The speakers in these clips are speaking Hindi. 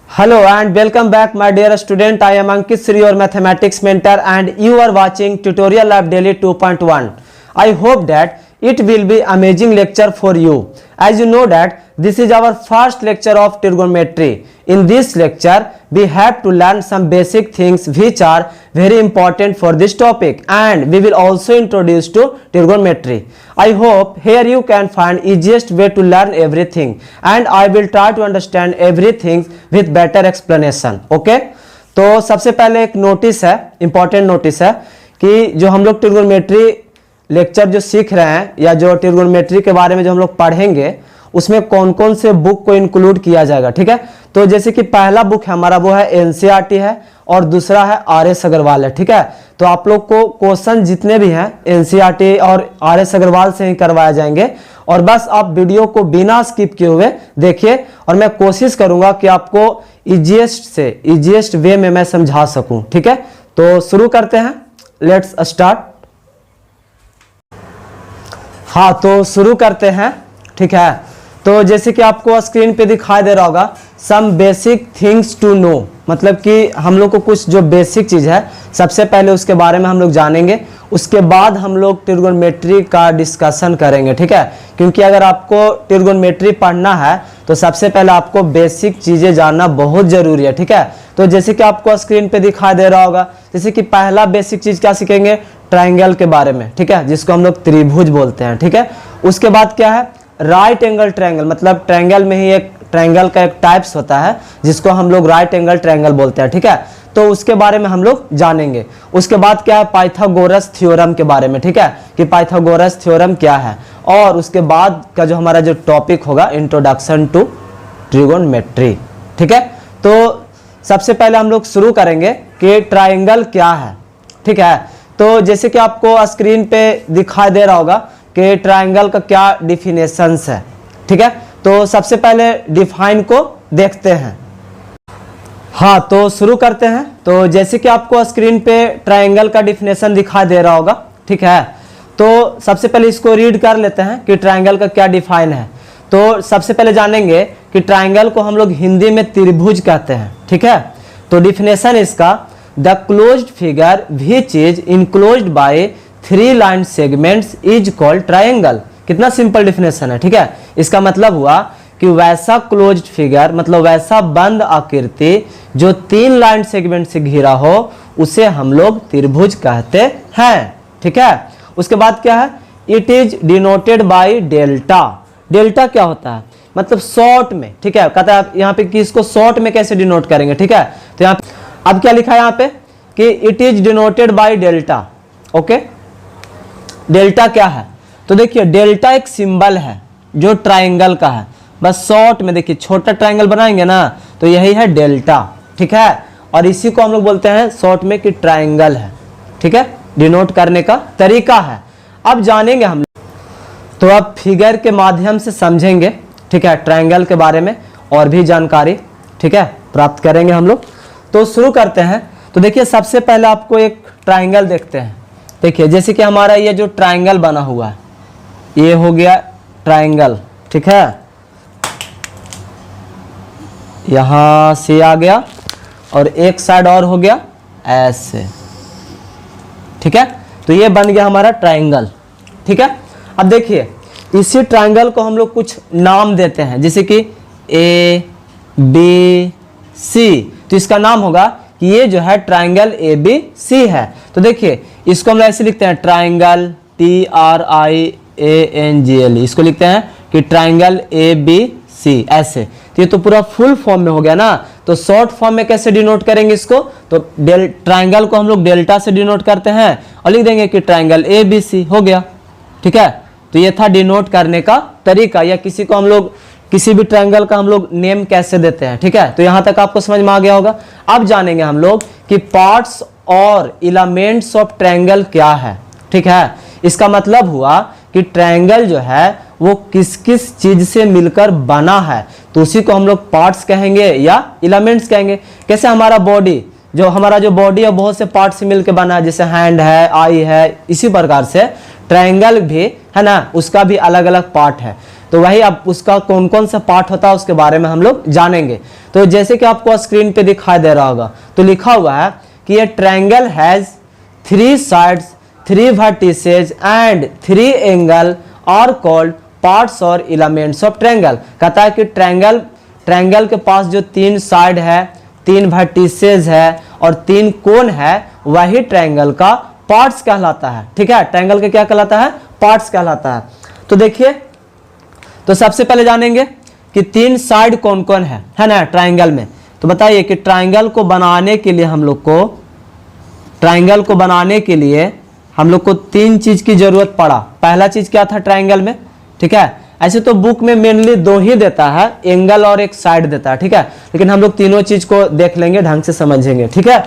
Hello and welcome back my dear student. I am Ankit Sri, your mathematics mentor, and you are watching Tutorial Lab Daily 2.1. I hope that it will be amazing lecture for you. As you know that this is our first lecture of trigonometry. In this lecture we have to learn some basic things which are very important for this topic, and we will also introduce to trigonometry. I hope here you can find easiest way to learn everything, and I will try to understand everything with better explanation. Okay? तो सबसे पहले एक नोटिस है, इंपॉर्टेंट नोटिस है कि जो हम लोग ट्रिगोनोमेट्री लेक्चर जो सीख रहे हैं या जो ट्रिगोनोमेट्री के बारे में जो हम लोग पढ़ेंगे उसमें कौन कौन से बुक को इंक्लूड किया जाएगा। ठीक है, तो जैसे कि पहला बुक है हमारा वो है एनसीईआरटी है और दूसरा है आरएस अग्रवाल है। ठीक है, तो आप लोग को क्वेश्चन जितने भी हैं एनसीईआरटी और आरएस अग्रवाल से ही करवाए जाएंगे, और बस आप वीडियो को बिना स्किप किए हुए देखिए और मैं कोशिश करूंगा कि आपको इजीएस्ट वे में मैं समझा सकूं। ठीक है, तो शुरू करते हैं, लेट्स स्टार्ट। हाँ, तो शुरू करते हैं। ठीक है, तो जैसे कि आपको स्क्रीन पे दिखाई दे रहा होगा some basic things to know, मतलब कि हम लोग को कुछ जो बेसिक चीज़ है सबसे पहले उसके बारे में हम लोग जानेंगे, उसके बाद हम लोग ट्रिगोनोमेट्री का डिस्कशन करेंगे। ठीक है, क्योंकि अगर आपको ट्रिगोनोमेट्री पढ़ना है तो सबसे पहले आपको बेसिक चीज़ें जानना बहुत ज़रूरी है। ठीक है, तो जैसे कि आपको स्क्रीन पे दिखाई दे रहा होगा, जैसे कि पहला बेसिक चीज़ क्या सीखेंगे, ट्राइंगल के बारे में। ठीक है, जिसको हम लोग त्रिभुज बोलते हैं। ठीक है, उसके बाद क्या है, राइट एंगल ट्रायंगल, मतलब ट्रायंगल में ही एक ट्रायंगल का एक टाइप्स होता है जिसको हम लोग राइट एंगल ट्रायंगल बोलते हैं। ठीक है, तो उसके बारे में हम लोग जानेंगे। उसके बाद क्या है, पाइथागोरस थ्योरम के बारे में। ठीक है, कि पाइथागोरस थ्योरम क्या है, और उसके बाद का जो हमारा जो टॉपिक होगा इंट्रोडक्शन टू ट्रिगोनोमेट्री। ठीक है, तो सबसे पहले हम लोग शुरू करेंगे कि ट्रायंगल क्या है। ठीक है, तो जैसे कि आपको स्क्रीन पे दिखाई दे रहा होगा कि ट्रायंगल का क्या डिफिनेशंस है। ठीक है, तो सबसे पहले डिफाइन को देखते हैं। हाँ, तो शुरू करते हैं। तो जैसे कि आपको स्क्रीन पे ट्रायंगल का डिफिनेशन दिखाई दे रहा होगा। ठीक है, तो सबसे पहले इसको रीड कर लेते हैं कि ट्रायंगल का क्या डिफाइन है। तो सबसे पहले जानेंगे कि ट्रायंगल को हम लोग हिंदी में त्रिभुज कहते हैं। ठीक है, तो डिफिनेशन इसका, the closed figure which is enclosed bye 3 line segments is called triangle. कितना सिंपल डिफिनेशन है। ठीक है, इसका मतलब हुआ कि वैसा क्लोज्ड फिगर, मतलब वैसा बंद आकृति जो 3 लाइन सेगमेंट से घिरा हो उसे हम लोग त्रिभुज कहते हैं। ठीक है, उसके बाद क्या है, it is denoted by delta. Delta क्या होता है, मतलब शॉर्ट में। ठीक है, कहता है यहाँ पे कि इसको शॉर्ट में कैसे डिनोट करेंगे। ठीक है, तो यहाँ अब क्या लिखा है यहाँ पे कि it is denoted by delta. Okay, delta क्या है, तो देखिए डेल्टा एक सिंबल है जो ट्रायंगल का है। बस शॉर्ट में देखिए छोटा ट्रायंगल बनाएंगे ना तो यही है डेल्टा। ठीक है, और इसी को हम लोग बोलते हैं शॉर्ट में कि ट्रायंगल है। ठीक है, डिनोट करने का तरीका है। अब जानेंगे हम, तो अब फिगर के माध्यम से समझेंगे। ठीक है, ट्रायंगल के बारे में और भी जानकारी ठीक है प्राप्त करेंगे हम लोग। तो शुरू करते हैं। तो देखिए सबसे पहले आपको एक ट्रायंगल देखते हैं। देखिए जैसे कि हमारा ये जो ट्रायंगल बना हुआ है ये हो गया ट्रायंगल। ठीक है, यहां से आ गया और एक साइड और हो गया ऐसे। ठीक है, तो ये बन गया हमारा ट्रायंगल। ठीक है, अब देखिए इसी ट्रायंगल को हम लोग कुछ नाम देते हैं, जैसे कि ए बी सी। तो इसका नाम होगा कि ये जो है ट्रायंगल ए बी सी है। तो देखिए इसको हम ऐसे लिखते हैं ट्रायंगल TRIANGLE, इसको लिखते हैं कि ट्रायंगल ABC ऐसे। तो ये तो पूरा फुल फॉर्म में हो गया ना। तो शॉर्ट फॉर्म में कैसे डिनोट करेंगे इसको, तो ट्रायंगल को हम लोग डेल्टा से डिनोट करते हैं और लिख देंगे कि ट्रायंगल ABC हो गया। ठीक है, तो ये था डिनोट करने का तरीका, या किसी को हम लोग किसी भी ट्रायंगल का हम लोग नेम कैसे देते हैं। ठीक है, तो यहां तक आपको समझ में आ गया होगा। अब जानेंगे हम लोग कि पार्ट्स और एलिमेंट्स ऑफ ट्रायंगल क्या है। ठीक है, इसका मतलब हुआ कि ट्रायंगल जो है वो किस किस चीज से मिलकर बना है, तो उसी को हम लोग पार्ट्स कहेंगे या एलिमेंट्स कहेंगे। कैसे हमारा बॉडी, जो हमारा जो बॉडी है बहुत से पार्ट से मिलकर बना है, जैसे हैंड है, आई है, इसी प्रकार से ट्रायंगल भी है ना, उसका भी अलग अलग पार्ट है। तो वही अब उसका कौन कौन सा पार्ट होता है उसके बारे में हम लोग जानेंगे। तो जैसे कि आपको स्क्रीन पे दिखाई दे रहा होगा, तो लिखा हुआ है कि ये triangle has 3 sides, 3 vertices and 3 angle are called parts और एलिमेंट्स ऑफ ट्रायंगल। कहता है कि ट्रायंगल के पास जो 3 साइड है, 3 वर्टिसेज है और 3 कोन है, वही ट्रायंगल का पार्ट्स कहलाता है। ठीक है, ट्रायंगल के क्या कहलाता है? पार्ट्स कहलाता है। तो देखिए, तो सबसे पहले जानेंगे कि 3 साइड कौन कौन है ना ट्रायंगल में। तो बताइए कि ट्रायंगल को बनाने के लिए हम लोग को 3 चीज की जरूरत पड़ा। पहला चीज क्या था ट्रायंगल में? ठीक है, ऐसे तो बुक में मेनली 2 ही देता है, एंगल और एक साइड देता है। ठीक है, लेकिन हम लोग तीनों चीज को देख लेंगे, ढंग से समझेंगे। ठीक है,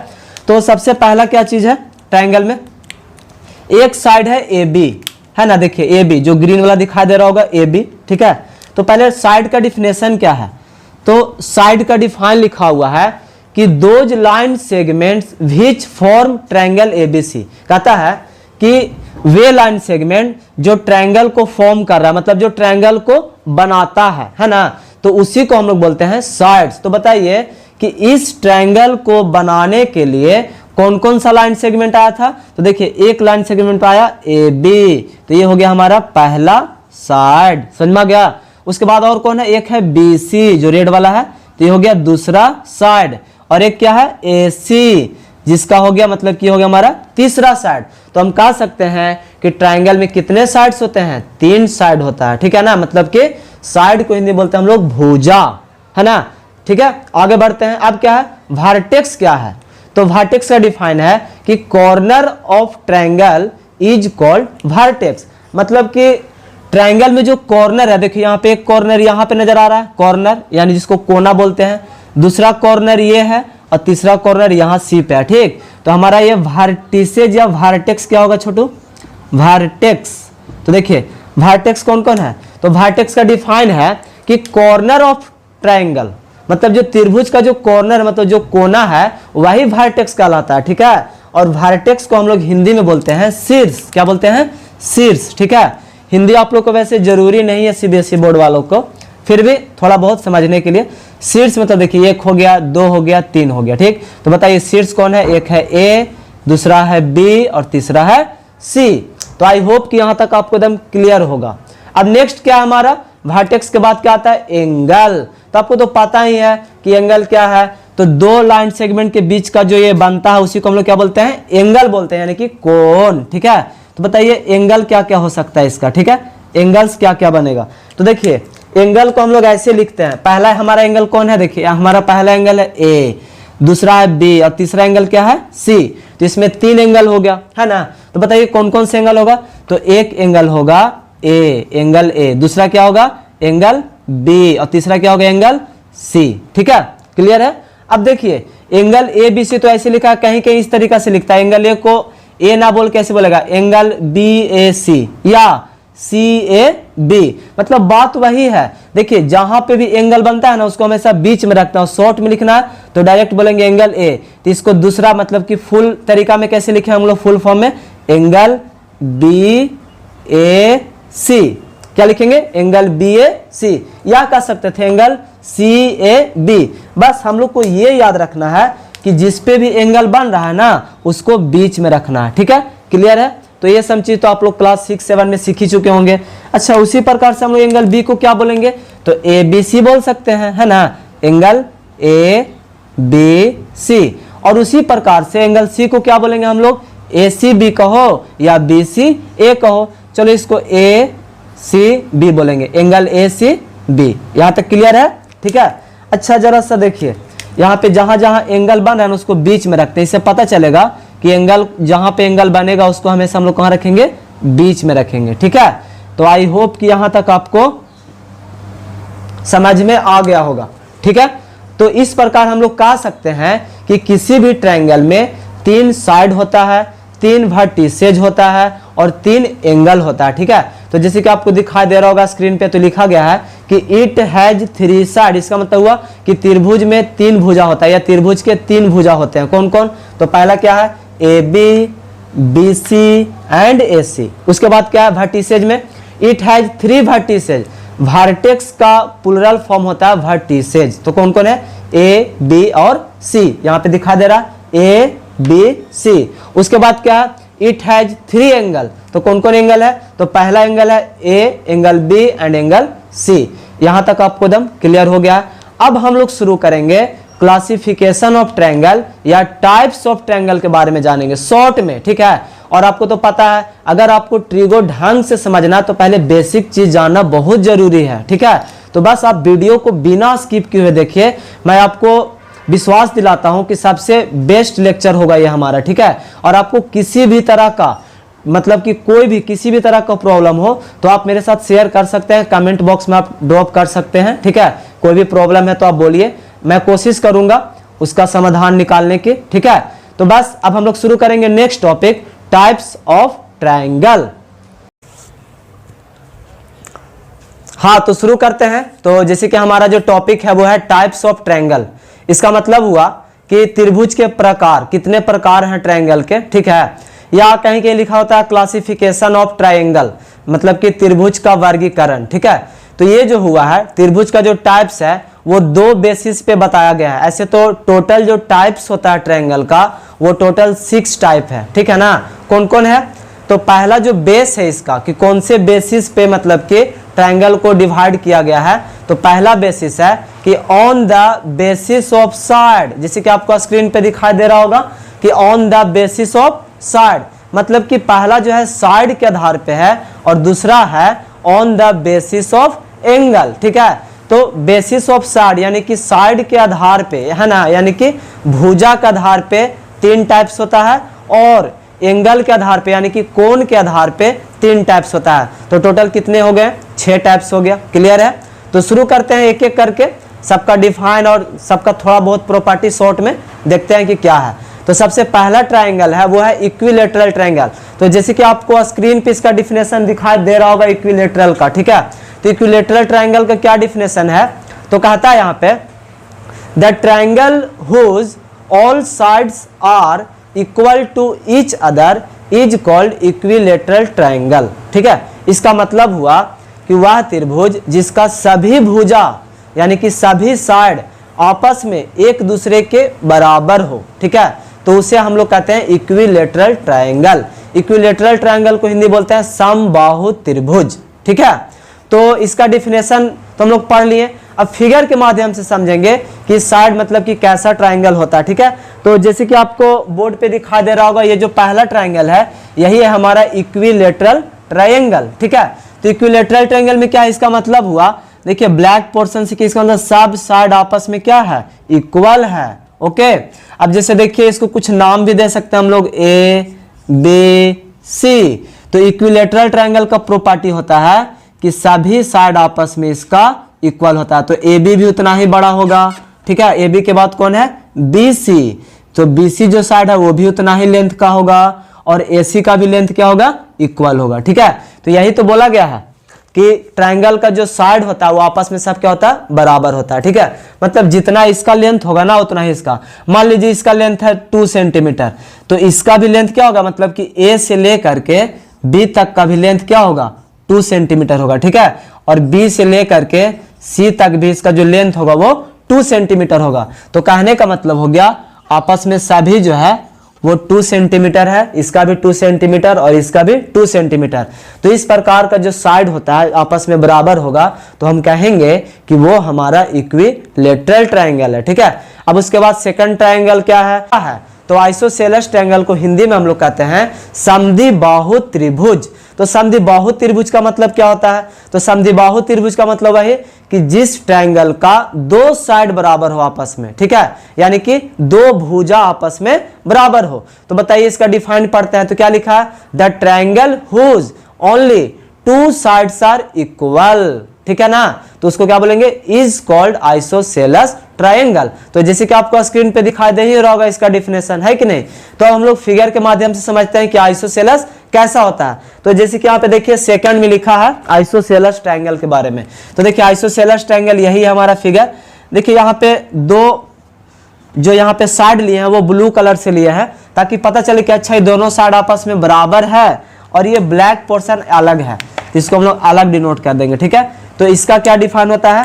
तो सबसे पहला क्या चीज है ट्रायंगल में? एक साइड है ए बी, है ना। देखिए ए बी जो ग्रीन वाला दिखाई दे रहा होगा, ए बी। ठीक है, तो पहले साइड का डिफिनेशन क्या है? तो साइड का डिफाइन लिखा हुआ है कि those line segments which form triangle ABC. कहता है कि वे लाइन सेगमेंट जो ट्रायंगल को फॉर्म कर रहा है, मतलब जो ट्रायंगल को बनाता है ना, तो उसी को हम लोग बोलते हैं साइड्स। तो बताइए कि इस ट्रायंगल को बनाने के लिए कौन कौन सा लाइन सेगमेंट आया था? तो देखिए एक लाइन सेगमेंट आया ए बी, तो ये हो गया हमारा पहला साइड, समझ में आ गया। उसके बाद और कौन है? एक है बी सी जो रेड वाला है, तो ये हो गया दूसरा साइड। और एक क्या है? ए सी, जिसका हो गया मतलब कि हो गया हमारा तीसरा साइड। तो हम कह सकते हैं कि ट्रायंगल में कितने साइड्स होते हैं? 3 साइड होता है। ठीक है ना, मतलब कि साइड को हिंदी बोलते हैं हम लोग भुजा, है ना। ठीक है, आगे बढ़ते हैं। अब क्या है? वर्टेक्स क्या है? तो वर्टेक्स का डिफाइन है कि corner of triangle is called vertex. मतलब कि ट्रायंगल में जो कॉर्नर है, देखिए यहाँ पे एक कॉर्नर यहाँ पे नजर आ रहा है, कॉर्नर यानी जिसको कोना बोलते हैं। दूसरा कॉर्नर ये है और तीसरा कॉर्नर यहाँ सी पे है। ठीक, तो हमारा ये वर्टिसेज या वर्टेक्स क्या होगा छोटू? वर्टेक्स। तो देखिए वर्टेक्स कौन कौन है? तो वर्टेक्स का डिफाइन है कि कॉर्नर ऑफ ट्रायंगल, मतलब जो त्रिभुज का जो कॉर्नर मतलब जो कोना है, वही वर्टेक्स कहलाता है। ठीक है, और वर्टेक्स को हम लोग हिंदी में बोलते हैं शीर्ष। क्या बोलते हैं? शीर्ष। ठीक है, हिंदी आप लोग को वैसे जरूरी नहीं है सीबीएसई बोर्ड वालों को, फिर भी थोड़ा बहुत समझने के लिए। शीर्ष मतलब देखिए 1 हो गया, 2 हो गया, 3 हो गया। ठीक, तो बताइए शीर्ष कौन है? एक है ए, दूसरा है बी और तीसरा है सी। तो आई होप कि यहां तक आपको एकदम क्लियर होगा। अब नेक्स्ट क्या है हमारा? वर्टेक्स के बाद क्या आता है? एंगल। तो आपको तो पता ही है कि एंगल क्या है। तो 2 लाइन सेगमेंट के बीच का जो ये बनता है उसी को हम लोग क्या बोलते हैं? एंगल बोलते हैं, यानी कि कोण। ठीक है, तो बताइए एंगल क्या क्या हो सकता है इसका? ठीक है, एंगल्स क्या क्या बनेगा? तो देखिए एंगल को हम लोग ऐसे लिखते हैं। पहला हमारा एंगल कौन है? देखिए हमारा पहला एंगल है ए, दूसरा है बी और तीसरा एंगल क्या है? सी। तो इसमें 3 एंगल हो गया, है ना। तो बताइए कौन कौन से एंगल होगा? तो एक एंगल होगा ए, एंगल ए, दूसरा क्या होगा? एंगल बी और तीसरा क्या होगा? Angle C. ठीक है, क्लियर है। अब देखिए एंगल ए बी सी तो ऐसे लिखा है, कहीं कहीं इस तरीका से लिखता है। एंगल ए को ए ना बोल कैसे बोलेगा? एंगल बी ए सी या सी ए बी, मतलब बात वही है। देखिए जहां पे भी एंगल बनता है ना उसको हमेशा बीच में रखना है। शॉर्ट में लिखना है तो डायरेक्ट बोलेंगे एंगल ए। तो इसको दूसरा मतलब कि फुल तरीका में कैसे लिखे हम लोग? फुल फॉर्म में एंगल बी ए सी। क्या लिखेंगे? एंगल बी ए सी, या कह सकते थे एंगल सी ए बी। बस हम लोग को ये याद रखना है कि जिस पे भी एंगल बन रहा है ना उसको बीच में रखना है। ठीक है, क्लियर है। तो ये सब चीज तो आप लोग क्लास 6, 7 में सीख ही चुके होंगे। अच्छा, उसी प्रकार से हम लोग एंगल बी को क्या बोलेंगे? तो ए बी सी बोल सकते हैं, है ना। Angle A B C. और उसी प्रकार से एंगल सी को क्या बोलेंगे हम लोग? ए सी बी कहो या बी सी ए कहो। चलो इसको ए सी बी बोलेंगे, एंगल ए सी बी। यहां तक क्लियर है? ठीक है। अच्छा जरा सा देखिए यहाँ पे जहां जहां एंगल बन रहा है ना उसको बीच में रखते हैं। इससे पता चलेगा कि एंगल जहां पे एंगल बनेगा उसको हमेशा हम लोग कहां रखेंगे? बीच में रखेंगे। ठीक है, तो आई होप कि यहां तक आपको समझ में आ गया होगा। ठीक है, तो इस प्रकार हम लोग कह सकते हैं कि किसी भी ट्रायंगल में 3 साइड होता है, 3 वर्टिसेज होता है और 3 एंगल होता है। ठीक है, तो जैसे कि आपको दिखाई दे रहा होगा स्क्रीन पे, तो लिखा गया है कि इट हैज 3 साइड। इसका मतलब हुआ कि त्रिभुज में 3 भुजा होता है या त्रिभुज के 3 भुजा होते हैं। कौन कौन? तो पहला क्या है? A B, B C and A C. उसके बाद क्या है? वर्टिसेज में इट हैज 3 वर्टिसेज, वर्टेक्स का प्लूरल फॉर्म होता है वर्टिसेज। तो कौन कौन है, ए बी और सी, यहाँ पे दिखा दे रहा ए बी सी। उसके बाद क्या, इट हैज 3 एंगल। तो कौन कौन एंगल है, तो पहला एंगल है A, angle B and angle C. यहां तक आपको एकदम क्लियर हो गया। अब हम लोग शुरू करेंगे क्लासिफिकेशन ऑफ ट्रायंगल या टाइप्स ऑफ ट्रायंगल के बारे में जानेंगे शॉर्ट में, ठीक है। और आपको तो पता है, अगर आपको ट्रिगो ढंग से समझना तो पहले बेसिक चीज जानना बहुत जरूरी है, ठीक है। तो बस आप वीडियो को बिना स्किप किए हुए देखिए, मैं आपको विश्वास दिलाता हूं कि सबसे बेस्ट लेक्चर होगा ये हमारा, ठीक है। और आपको किसी भी तरह का मतलब कि कोई भी किसी भी तरह का प्रॉब्लम हो तो आप मेरे साथ शेयर कर सकते हैं, कमेंट बॉक्स में आप ड्रॉप कर सकते हैं, ठीक है। कोई भी प्रॉब्लम है तो आप बोलिए, मैं कोशिश करूंगा उसका समाधान निकालने की, ठीक है। तो बस अब हम लोग शुरू करेंगे next topic, types of triangle. हाँ, तो शुरू करते हैं। तो जैसे कि हमारा जो टॉपिक है वो है टाइप्स ऑफ ट्रायंगल। इसका मतलब हुआ कि त्रिभुज के प्रकार, कितने प्रकार हैं ट्रायंगल के, ठीक है। या कहीं कहीं लिखा होता है क्लासिफिकेशन ऑफ ट्रायंगल, मतलब कि त्रिभुज का वर्गीकरण, ठीक है। तो ये जो हुआ है त्रिभुज का जो टाइप्स है वो 2 बेसिस पे बताया गया है। ऐसे तो टोटल जो टाइप्स होता है ट्रायंगल का वो टोटल 6 टाइप है, ठीक है ना। कौन कौन है, तो पहला जो बेस है इसका कि कौन से बेसिस पे मतलब कि ट्रायंगल को डिवाइड किया गया है, तो पहला बेसिस है कि on the basis of side, जैसे कि आपको स्क्रीन पे दिखाई दे रहा होगा कि on the basis of side, मतलब कि पहला जो है साइड के आधार पे है और दूसरा है on the basis of angle, ठीक है। तो बेसिस ऑफ साइड यानी कि साइड के आधार पे, है ना, यानी कि भुजा के आधार पे 3 टाइप्स होता है और एंगल के आधार पे यानी कि कोण के आधार पे 3 टाइप्स होता है। तो टोटल कितने हो गए, 6 टाइप्स हो गया, क्लियर है। तो शुरू करते हैं एक एक करके, सबका डिफाइन और सबका थोड़ा बहुत प्रॉपर्टी शॉर्ट में देखते हैं कि क्या है। तो सबसे पहला ट्रायंगल है वो है इक्विलेटरल ट्रायंगल। तो जैसे कि आपको स्क्रीन पे इसका डिफिनेशन दिखाई दे रहा होगा इक्विलेटरल का, ठीक है। तो इक्विलेटरल ट्रायंगल का क्या डिफिनेशन है, तो कहता है यहाँ पे the triangle whose all sides are equal to each other is called equilateral triangle, ठीक है। इसका मतलब हुआ कि वह त्रिभुज जिसका सभी भुजा यानी कि सभी साइड आपस में एक दूसरे के बराबर हो, ठीक है, तो उसे हम लोग कहते हैं इक्विलेटरल ट्रायंगल। इक्विलेटरल ट्रायंगल को हिंदी बोलते हैं समबाहु त्रिभुज, ठीक है। तो इसका डिफिनेशन तो हम लोग पढ़ लिए, अब फिगर के माध्यम से समझेंगे कि साइड मतलब कि कैसा ट्रायंगल होता है, ठीक है। तो जैसे कि आपको बोर्ड पे दिखाई दे रहा होगा ये जो पहला ट्रायंगल है यही है हमारा इक्विलेटरल ट्रायंगल, ठीक है। तो इक्विलेटरल ट्रायंगल में क्या है, इसका मतलब हुआ, देखिए ब्लैक पोर्शन से कि इसका मतलब सब साइड आपस में क्या है, इक्वल है, ओके। अब जैसे देखिए इसको कुछ नाम भी दे सकते हैं हम लोग, ए बी सी। तो इक्विलेटरल ट्रायंगल का प्रॉपर्टी होता है कि सभी साइड आपस में इसका इक्वल होता है। तो ए बी भी उतना ही बड़ा होगा, ठीक है। ए बी के बाद कौन है, बी सी। तो बी सी जो साइड है वो भी उतना ही लेंथ का होगा और ए सी का भी लेंथ क्या होगा, इक्वल होगा, ठीक है। तो यही तो बोला गया है कि ट्रायंगल का जो साइड होता है वो आपस में सब क्या होता है, बराबर होता है, ठीक है। मतलब जितना इसका लेंथ होगा ना उतना ही इसका, मान लीजिए इसका लेंथ है 2 सेंटीमीटर, तो इसका भी लेंथ क्या होगा, मतलब कि ए से लेकर के बी तक का भी लेंथ क्या होगा, 2 सेंटीमीटर होगा, ठीक है। और बी से लेकर के सी तक भी इसका जो लेंथ होगा वो 2 सेंटीमीटर होगा। तो कहने का मतलब हो गया आपस में सभी जो है वो 2 सेंटीमीटर है, इसका भी 2 सेंटीमीटर और इसका भी 2 सेंटीमीटर। तो इस प्रकार का जो साइड होता है आपस में बराबर होगा तो हम कहेंगे कि वो हमारा इक्विलेटरल ट्रायंगल है, ठीक है। अब उसके बाद सेकंड ट्रायंगल क्या है, तो आइसोसेलेस ट्रायंगल को हिंदी में हम लोग कहते हैं समद्विबाहु त्रिभुज। तो समद्विबाहु त्रिभुज का मतलब क्या होता है, तो समद्विबाहु त्रिभुज का मतलब है कि जिस ट्रायंगल का 2 साइड बराबर हो आपस में, ठीक है, यानी कि 2 भुजा आपस में बराबर हो। तो बताइए इसका डिफाइन पढ़ते हैं, तो क्या लिखा है, the triangle whose only 2 sides are equal, ठीक है ना। तो उसको क्या बोलेंगे, इज कॉल्ड आइसोसेलेस ट्रायंगल। तो जैसे कि आपको स्क्रीन पे दिखाई दे ही रहा होगा इसका डिफिनेशन, है कि नहीं। तो हम लोग फिगर के माध्यम से समझते हैं कि आइसोसेलेस कैसा होता है। तो जैसे कि यहाँ पे देखिए सेकंड में लिखा है आइसोसेलेस ट्रायंगल के बारे में। तो देखिए आइसोसेलेस ट्रायंगल यही है हमारा फिगर। देखिए यहाँ पे 2 जो यहाँ पे साइड लिए हैं वो ब्लू कलर से लिए हैं ताकि पता चले कि अच्छा ये दोनों साइड आपस में बराबर है और ये ब्लैक पोर्शन अलग है, इसको हम लोग अलग डिनोट कर देंगे, ठीक है। तो इसका क्या डिफाइन होता है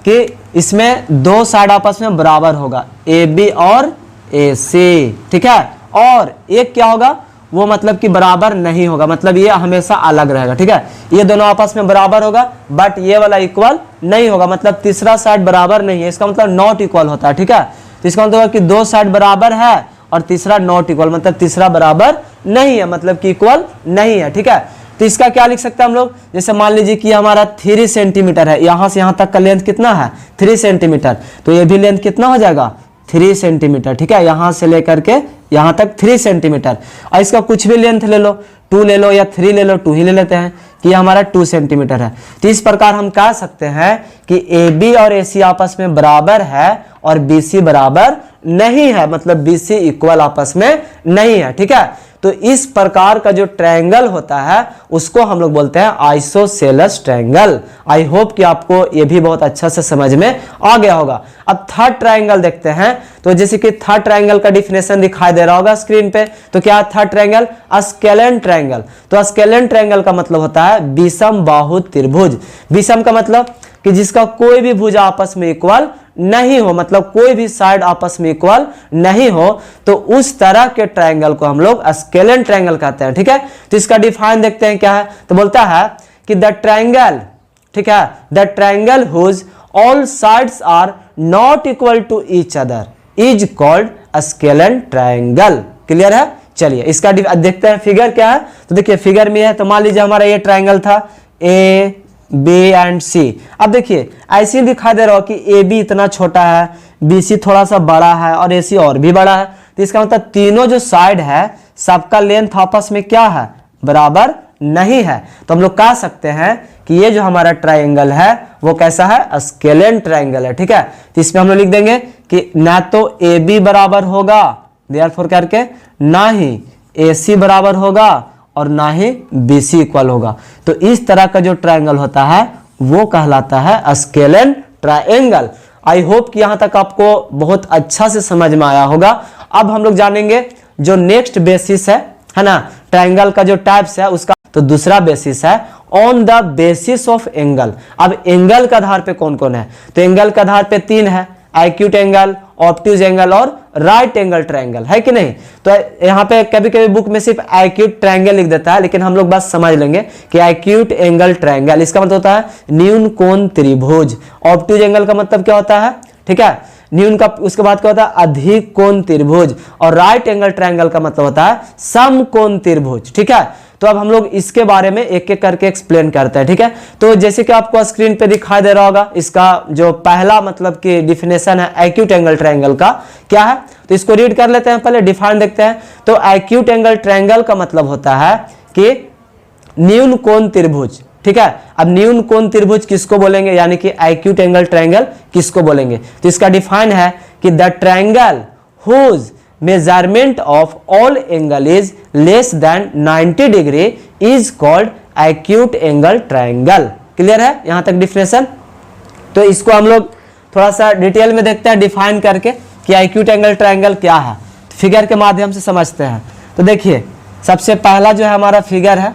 कि इसमें दो साइड आपस में बराबर होगा, ए बी और ए सी, ठीक है। और एक क्या होगा, वो मतलब कि बराबर नहीं होगा, मतलब ये हमेशा अलग रहेगा, ठीक है। ये दोनों आपस में बराबर होगा बट ये वाला इक्वल नहीं होगा, मतलब तीसरा साइड बराबर नहीं है, इसका मतलब नॉट इक्वल होता है, ठीक है। तो इसका मतलब कि दो साइड बराबर है और तीसरा नॉट इक्वल, मतलब तीसरा बराबर नहीं है, मतलब कि इक्वल नहीं है, ठीक है। तो इसका क्या लिख सकते हैं हम लोग, जैसे मान लीजिए कि हमारा 3 सेंटीमीटर है, यहां से यहां तक का लेंथ कितना है 3 सेंटीमीटर, तो ये भी लेंथ कितना हो जाएगा 3 सेंटीमीटर, ठीक है। यहां से लेकर के यहां तक 3 सेंटीमीटर, और इसका कुछ भी लेंथ ले लो, 2 ले लो या 3 ले लो, 2 ही ले लेते हैं कि हमारा 2 सेंटीमीटर है। तो इस प्रकार हम कह सकते हैं कि ए बी और ए सी आपस में बराबर है और बी सी बराबर नहीं है, मतलब बी सी इक्वल आपस में नहीं है, ठीक है। तो इस प्रकार का जो ट्रायंगल होता है उसको हम लोग बोलते हैं आइसोसेलेस ट्रायंगल। आई होप कि आपको ये भी बहुत अच्छा से समझ में आ गया होगा। अब थर्ड ट्रायंगल देखते हैं। तो जैसे कि थर्ड ट्रायंगल का डिफिनेशन दिखाई दे रहा होगा स्क्रीन पे, तो क्या है थर्ड ट्रायंगल, स्केलेन ट्रायंगल। तो स्केलेन ट्रायंगल का मतलब होता है विषम बाहु त्रिभुज। विषम का मतलब कि जिसका कोई भी भुजा आपस में इक्वल नहीं हो, मतलब कोई भी साइड आपस में इक्वल नहीं हो, तो उस तरह के ट्रायंगल को हम लोग स्केलेन ट्रायंगल कहते हैं, ठीक है। तो इसका डिफाइन देखते हैं क्या है, तो बोलता है कि द ट्रायंगल, ठीक है, the triangle whose all sides are not equal to each other is called scalene triangle. Clear है। चलिए इसका देखते हैं फिगर क्या है। तो देखिए फिगर में है, तो मान लीजिए हमारा ये ट्रायंगल था ए बी एंड सी। अब देखिए ऐसे दिखाई दे रहा हो कि ए बी इतना छोटा है, बी सी थोड़ा सा बड़ा है और ए सी और भी बड़ा है। तो इसका मतलब तीनों जो साइड है सबका लेंथ आपस में क्या है, बराबर नहीं है। तो हम लोग कह सकते हैं कि ये जो हमारा ट्रायंगल है वो कैसा है, स्केलेन ट्रायंगल है, ठीक है। तो इसमें हम लोग लिख देंगे कि ना तो ए बी बराबर होगा देयरफॉर करके, ना ही ए सी बराबर होगा और ना ही बी सी इक्वल होगा। तो इस तरह का जो ट्रायंगल होता है वो कहलाता है स्केलेन ट्रायंगल। आई होप कि यहां तक आपको बहुत अच्छा से समझ में आया होगा। अब हम लोग जानेंगे जो नेक्स्ट बेसिस है ना, ट्रायंगल का जो टाइप्स है उसका। तो दूसरा बेसिस है on the basis of angle. अब एंगल के आधार पे कौन कौन है, तो एंगल के आधार पे 3 है, एक्यूट एंगल, ऑब्ट्यूज एंगल और राइट एंगल ट्रायंगल, है कि नहीं। तो यहाँ पे कभी कभी बुक में सिर्फ एक्यूट ट्रायंगल लिख देता है, लेकिन हम लोग बस समझ लेंगे कि एक्यूट एंगल ट्रायंगल इसका मतलब होता है न्यून कोण त्रिभुज। ऑब्ट्यूज एंगल का मतलब क्या होता है, ठीक है, न्यून का। उसके बाद क्या होता है, अधिक कोण त्रिभुज। और राइट एंगल ट्रायंगल का मतलब होता है सम कोण त्रिभुज, ठीक है। तो अब हम लोग इसके बारे में एक एक करके एक्सप्लेन करते हैं, ठीक है। तो जैसे कि आपको स्क्रीन पे दिखाई दे रहा होगा, इसका जो पहला मतलब कि डिफिनेशन है एक्यूट एंगल ट्रायंगल का क्या है, तो इसको रीड कर लेते हैं, पहले डिफाइन देखते हैं। तो एक्यूट एंगल ट्रायंगल का मतलब होता है कि न्यून कोण त्रिभुज, ठीक है। अब न्यून कोण त्रिभुज किसको बोलेंगे, यानी कि एक्यूट एंगल ट्रायंगल किसको बोलेंगे। तो इसका डिफाइन है कि the triangle whose measurement of all angle is less than 90 degree is called acute angle triangle। Clear है यहां तक डिफिनेशन। तो इसको हम लोग थोड़ा सा डिटेल में देखते हैं डिफाइन करके कि एक्यूट एंगल ट्रायंगल क्या है, फिगर के माध्यम से समझते हैं। तो देखिए सबसे पहला जो है हमारा फिगर है,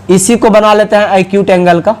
इसी को बना लेते हैं एक्यूट एंगल का,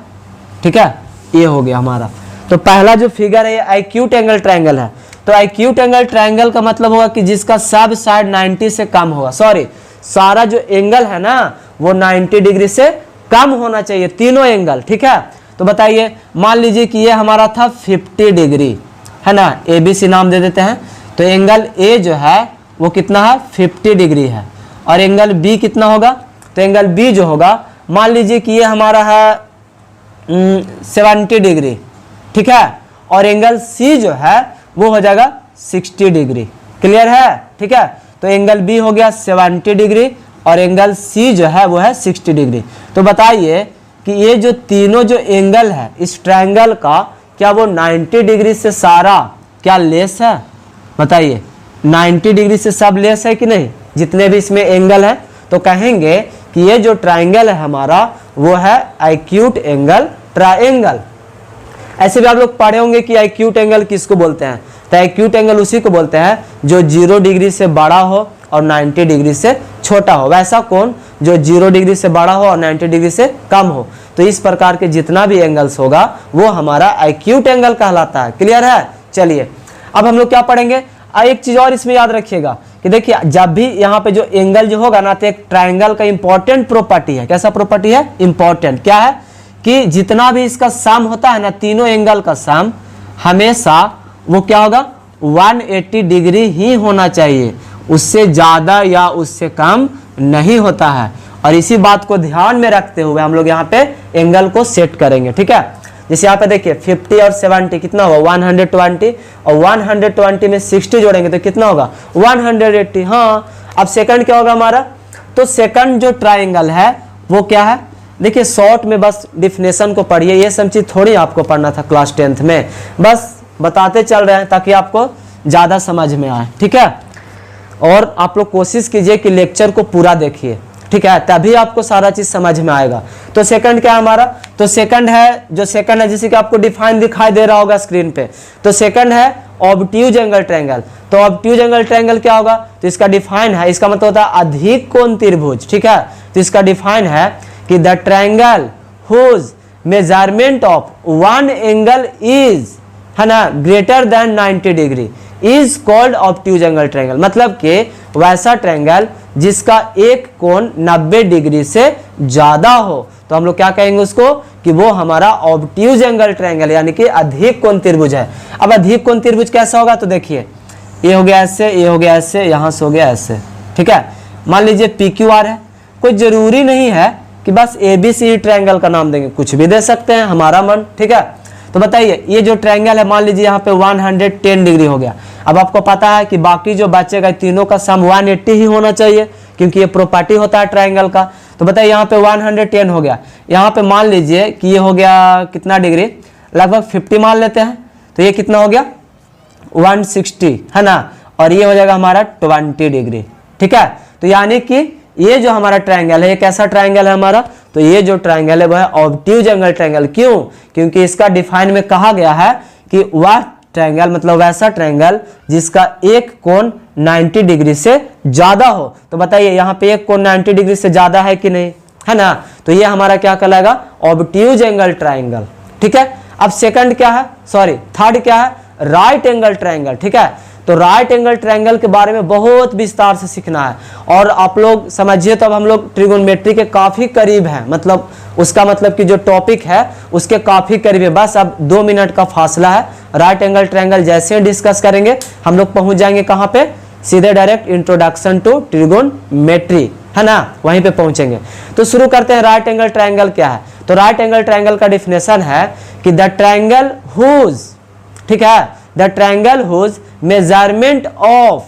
ठीक है। ये हो गया हमारा। तो पहला जो फिगर है ये एक्यूट एंगल ट्रायंगल है। तो एक्यूट एंगल ट्रायंगल का मतलब होगा कि जिसका सब साइड 90 से कम होगा, सॉरी सारा जो एंगल है ना वो 90 डिग्री से कम होना चाहिए, तीनों एंगल, ठीक है। तो बताइए मान लीजिए कि ये हमारा था 50 डिग्री, है ना, ए बी सी नाम दे देते हैं। तो एंगल ए जो है वो कितना है 50 डिग्री है, और एंगल बी कितना होगा, तो एंगल बी जो होगा मान लीजिए कि ये हमारा है 70 डिग्री, ठीक है। और एंगल सी जो है वो हो जाएगा 60 डिग्री। क्लियर है, ठीक है। तो एंगल बी हो गया 70 डिग्री और एंगल सी जो है वो है 60 डिग्री। तो बताइए कि ये जो तीनों जो एंगल है इस ट्रायंगल का, क्या वो 90 डिग्री से सारा क्या लेस है, बताइए 90 डिग्री से सब लेस है कि नहीं, जितने भी इसमें एंगल है। तो कहेंगे कि ये जो ट्रायंगल है हमारा वो है एक्यूट एंगल ट्रायंगल। ऐसे भी आप लोग पढ़े होंगे कि एक्यूट एंगल किसको बोलते हैं, तो एक्यूट एंगल उसी को बोलते हैं जो 0 डिग्री से बड़ा हो और 90 डिग्री से छोटा हो। वैसा कोण जो 0 डिग्री से बड़ा हो और 90 डिग्री से कम हो। तो इस प्रकार के जितना भी एंगल्स होगा वो हमारा एक्यूट एंगल कहलाता है। क्लियर है? चलिए अब हम लोग क्या पढ़ेंगे, एक चीज और इसमें याद रखिएगा कि देखिए जब भी यहाँ पे जो एंगल जो होगा ना, तो एक ट्राइंगल का इंपॉर्टेंट प्रॉपर्टी है। कैसा प्रॉपर्टी है? इंपॉर्टेंट। क्या है कि जितना भी इसका सम होता है ना, तीनों एंगल का सम हमेशा वो क्या होगा, 180 डिग्री ही होना चाहिए, उससे ज्यादा या उससे कम नहीं होता है। और इसी बात को ध्यान में रखते हुए हम लोग यहाँ पे एंगल को सेट करेंगे। ठीक है, जैसे यहाँ पे देखिए 50 और 70 कितना होगा, 120, और 120 में 60 जोड़ेंगे तो कितना होगा, 180। हाँ, अब सेकंड क्या होगा हमारा, तो सेकंड जो ट्राइंगल है वो क्या है, देखिए शॉर्ट में बस डिफिनेशन को पढ़िए, ये सब चीज थोड़ी आपको पढ़ना था क्लास 10th में, बस बताते चल रहे हैं ताकि आपको ज्यादा समझ में आए। ठीक है, और आप लोग कोशिश कीजिए कि लेक्चर को पूरा देखिए। ठीक है, तभी आपको सारा चीज समझ में आएगा। तो सेकंड क्या है हमारा, तो सेकंड है, जो सेकंड है जैसे कि आपको डिफाइन दिखाई दे रहा होगा स्क्रीन पे, तो सेकंड है ऑब्ट्यूज एंगल ट्रायंगल। तो ऑब्ट्यूज एंगल ट्रायंगल क्या होगा, तो इसका डिफाइन है, इसका मतलब होता है अधिक कोण त्रिभुज। ठीक है, तो इसका डिफाइन है कि the triangle whose measurement of one angle is, है ना, greater than 90 degree is called obtuse angle triangle. मतलब कि वैसा ट्रायंगल जिसका एक कोण 90 डिग्री से ज्यादा हो, तो हम लोग क्या कहेंगे उसको, कि वो हमारा ऑब्ट्यूज एंगल ट्रायंगल यानी कि अधिक कोण त्रिभुज है। अब अधिक कोण त्रिभुज कैसा होगा, तो देखिए ये हो गया ऐसे, ये हो गया ऐसे, यहां से हो गया ऐसे। ठीक है, मान लीजिए PQR है, कोई जरूरी नहीं है कि बस ABC ट्रायंगल का नाम देंगे, कुछ भी दे सकते हैं, हमारा मन। ठीक है, तो बताइए ये जो ट्रायंगल है, मान लीजिए यहाँ पे 110 डिग्री हो गया। अब आपको पता है कि बाकी जो बचेगा तीनों का सम 180 ही होना चाहिए, क्योंकि ये प्रॉपर्टी होता है ट्रायंगल का। तो बताइए यहाँ पे 110 हो गया, यहाँ पे मान लीजिए कि ये हो गया कितना डिग्री, लगभग 50 मान लेते हैं, तो ये कितना हो गया 160, है ना, और ये हो जाएगा हमारा 20 डिग्री। ठीक है, तो यानी कि ये जो हमारा ट्रायंगल है, ये कैसा ट्रायंगल है हमारा, तो ये जो ट्रायंगल है वो है ऑब्ट्यूज एंगल ट्रायंगल। क्यों? क्योंकि इसका डिफाइन में कहा गया है कि वह ट्रायंगल, मतलब वैसा ट्रायंगल जिसका एक कोण 90 डिग्री से ज्यादा हो। तो बताइए यहाँ पे एक कोण 90 डिग्री से ज्यादा है कि नहीं, है ना, तो ये हमारा क्या कहलाएगा, ऑब्ट्यूज एंगल ट्रायंगल। ठीक है, अब सेकंड क्या है, सॉरी थर्ड क्या है, राइट एंगल ट्रायंगल। ठीक है, तो राइट एंगल ट्रायंगल के बारे में बहुत विस्तार से सीखना है, और आप लोग समझिए तो अब हम लोग ट्रिगोनोमेट्री के काफी करीब हैं, मतलब उसका मतलब कि जो टॉपिक है उसके काफी करीब है, बस अब 2 मिनट का फासला है। राइट एंगल ट्रायंगल जैसे डिस्कस करेंगे हम लोग पहुंच जाएंगे कहाँ पे, सीधे डायरेक्ट इंट्रोडक्शन टू ट्रिगोनोमेट्री, है ना, वहीं पे पहुंचेंगे। तो शुरू करते हैं, राइट एंगल ट्रायंगल क्या है। तो राइट एंगल ट्रायंगल का डिफिनेशन है कि द ट्रायंगल हुज, ठीक है, the triangle whose measurement of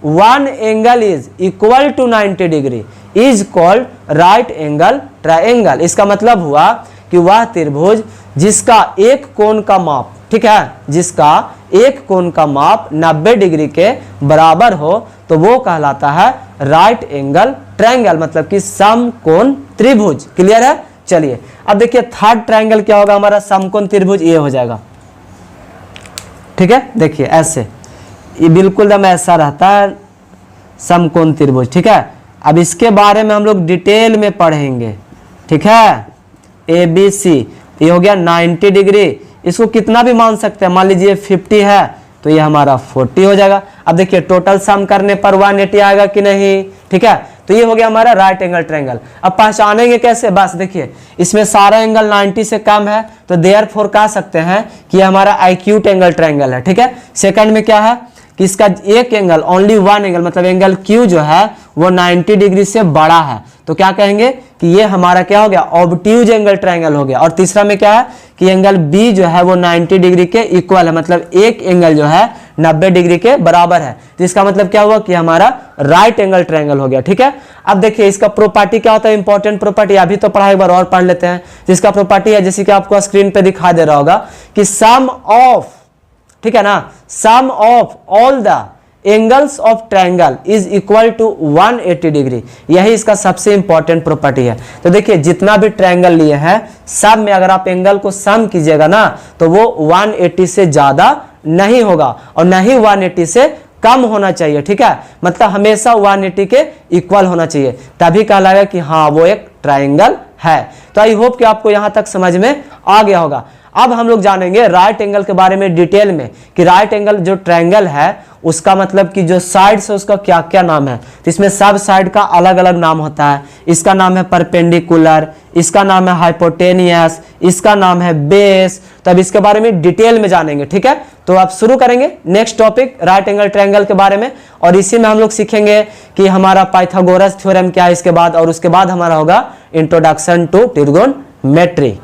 one angle is equal to 90 degree is called right angle triangle. इसका मतलब हुआ कि वह त्रिभुज जिसका एक कोण का माप, ठीक है, जिसका एक कोण का माप 90 डिग्री के बराबर हो, तो वो कहलाता है राइट एंगल ट्रायंगल, मतलब कि समकोण त्रिभुज। क्लियर है? चलिए अब देखिए थर्ड ट्रायंगल क्या होगा हमारा, समकोण त्रिभुज, ये हो जाएगा। ठीक है, देखिए ऐसे, ये बिल्कुल एकदम ऐसा रहता है समकोण त्रिभुज। ठीक है, अब इसके बारे में हम लोग डिटेल में पढ़ेंगे। ठीक है, ABC ये हो गया 90 डिग्री, इसको कितना भी मान सकते हैं, मान लीजिए 50 है तो ये हमारा 40 हो जाएगा। अब देखिए टोटल सम करने पर 180 आएगा कि नहीं। ठीक है, तो ये हो गया हमारा राइट एंगल ट्रायंगल। अब पहचानेंगे कैसे, बस देखिए इसमें सारा एंगल 90 से कम है, तो देयरफॉर कह सकते हैं कि हमारा एक्यूट एंगल ट्रायंगल है। ठीक है, सेकंड में क्या है कि इसका एक एंगल, ओनली वन एंगल, मतलब एंगल Q जो है वो 90 डिग्री से बड़ा है, तो क्या कहेंगे कि ये हमारा क्या हो गया, ऑब्ट्यूज एंगल ट्रायंगल हो गया। और तीसरा में क्या है कि एंगल B जो है वो 90 डिग्री के इक्वल है, मतलब एक एंगल जो है 90 डिग्री के बराबर है, तो इसका मतलब क्या हुआ कि हमारा राइट एंगल ट्रायंगल हो गया। ठीक है, अब देखिए इसका प्रॉपर्टी क्या होता है, इंपॉर्टेंट प्रॉपर्टी, अभी तो पढ़ा, एक बार और पढ़ लेते हैं। तो इसका प्रॉपर्टी है जैसे कि आपको स्क्रीन पे दिखाई दे रहा होगा कि सम ऑफ, ठीक है ना, sum of all the angles of triangle is equal to 180 degree, यही इसका सबसे इंपॉर्टेंट प्रॉपर्टी है। तो देखिए जितना भी ट्रायंगल लिए हैं सब में अगर आप एंगल को सम कीजिएगा ना, तो वो 180 से ज्यादा नहीं होगा और नहीं 180 से कम होना चाहिए। ठीक है, मतलब हमेशा 180 के इक्वल होना चाहिए, तभी कहलाएगा कि हाँ वो एक ट्रायंगल है। तो आई होप कि आपको यहाँ तक समझ में आ गया होगा। अब हम लोग जानेंगे राइट एंगल के बारे में डिटेल में कि राइट एंगल जो ट्रायंगल है उसका मतलब कि जो साइड्स है उसका क्या क्या नाम है। तो इसमें सब साइड का अलग अलग नाम होता है। इसका नाम है परपेंडिकुलर, इसका नाम है हाइपोटेनियस, इसका नाम है बेस। तो अब इसके बारे में डिटेल में जानेंगे, ठीक है। तो आप शुरू करेंगे next topic right angle triangle के बारे में, और इसी में हम लोग सीखेंगे कि हमारा पाइथागोरस थ्योरम क्या है इसके बाद, और उसके बाद हमारा होगा इंट्रोडक्शन टू ट्रिगोनोमेट्री।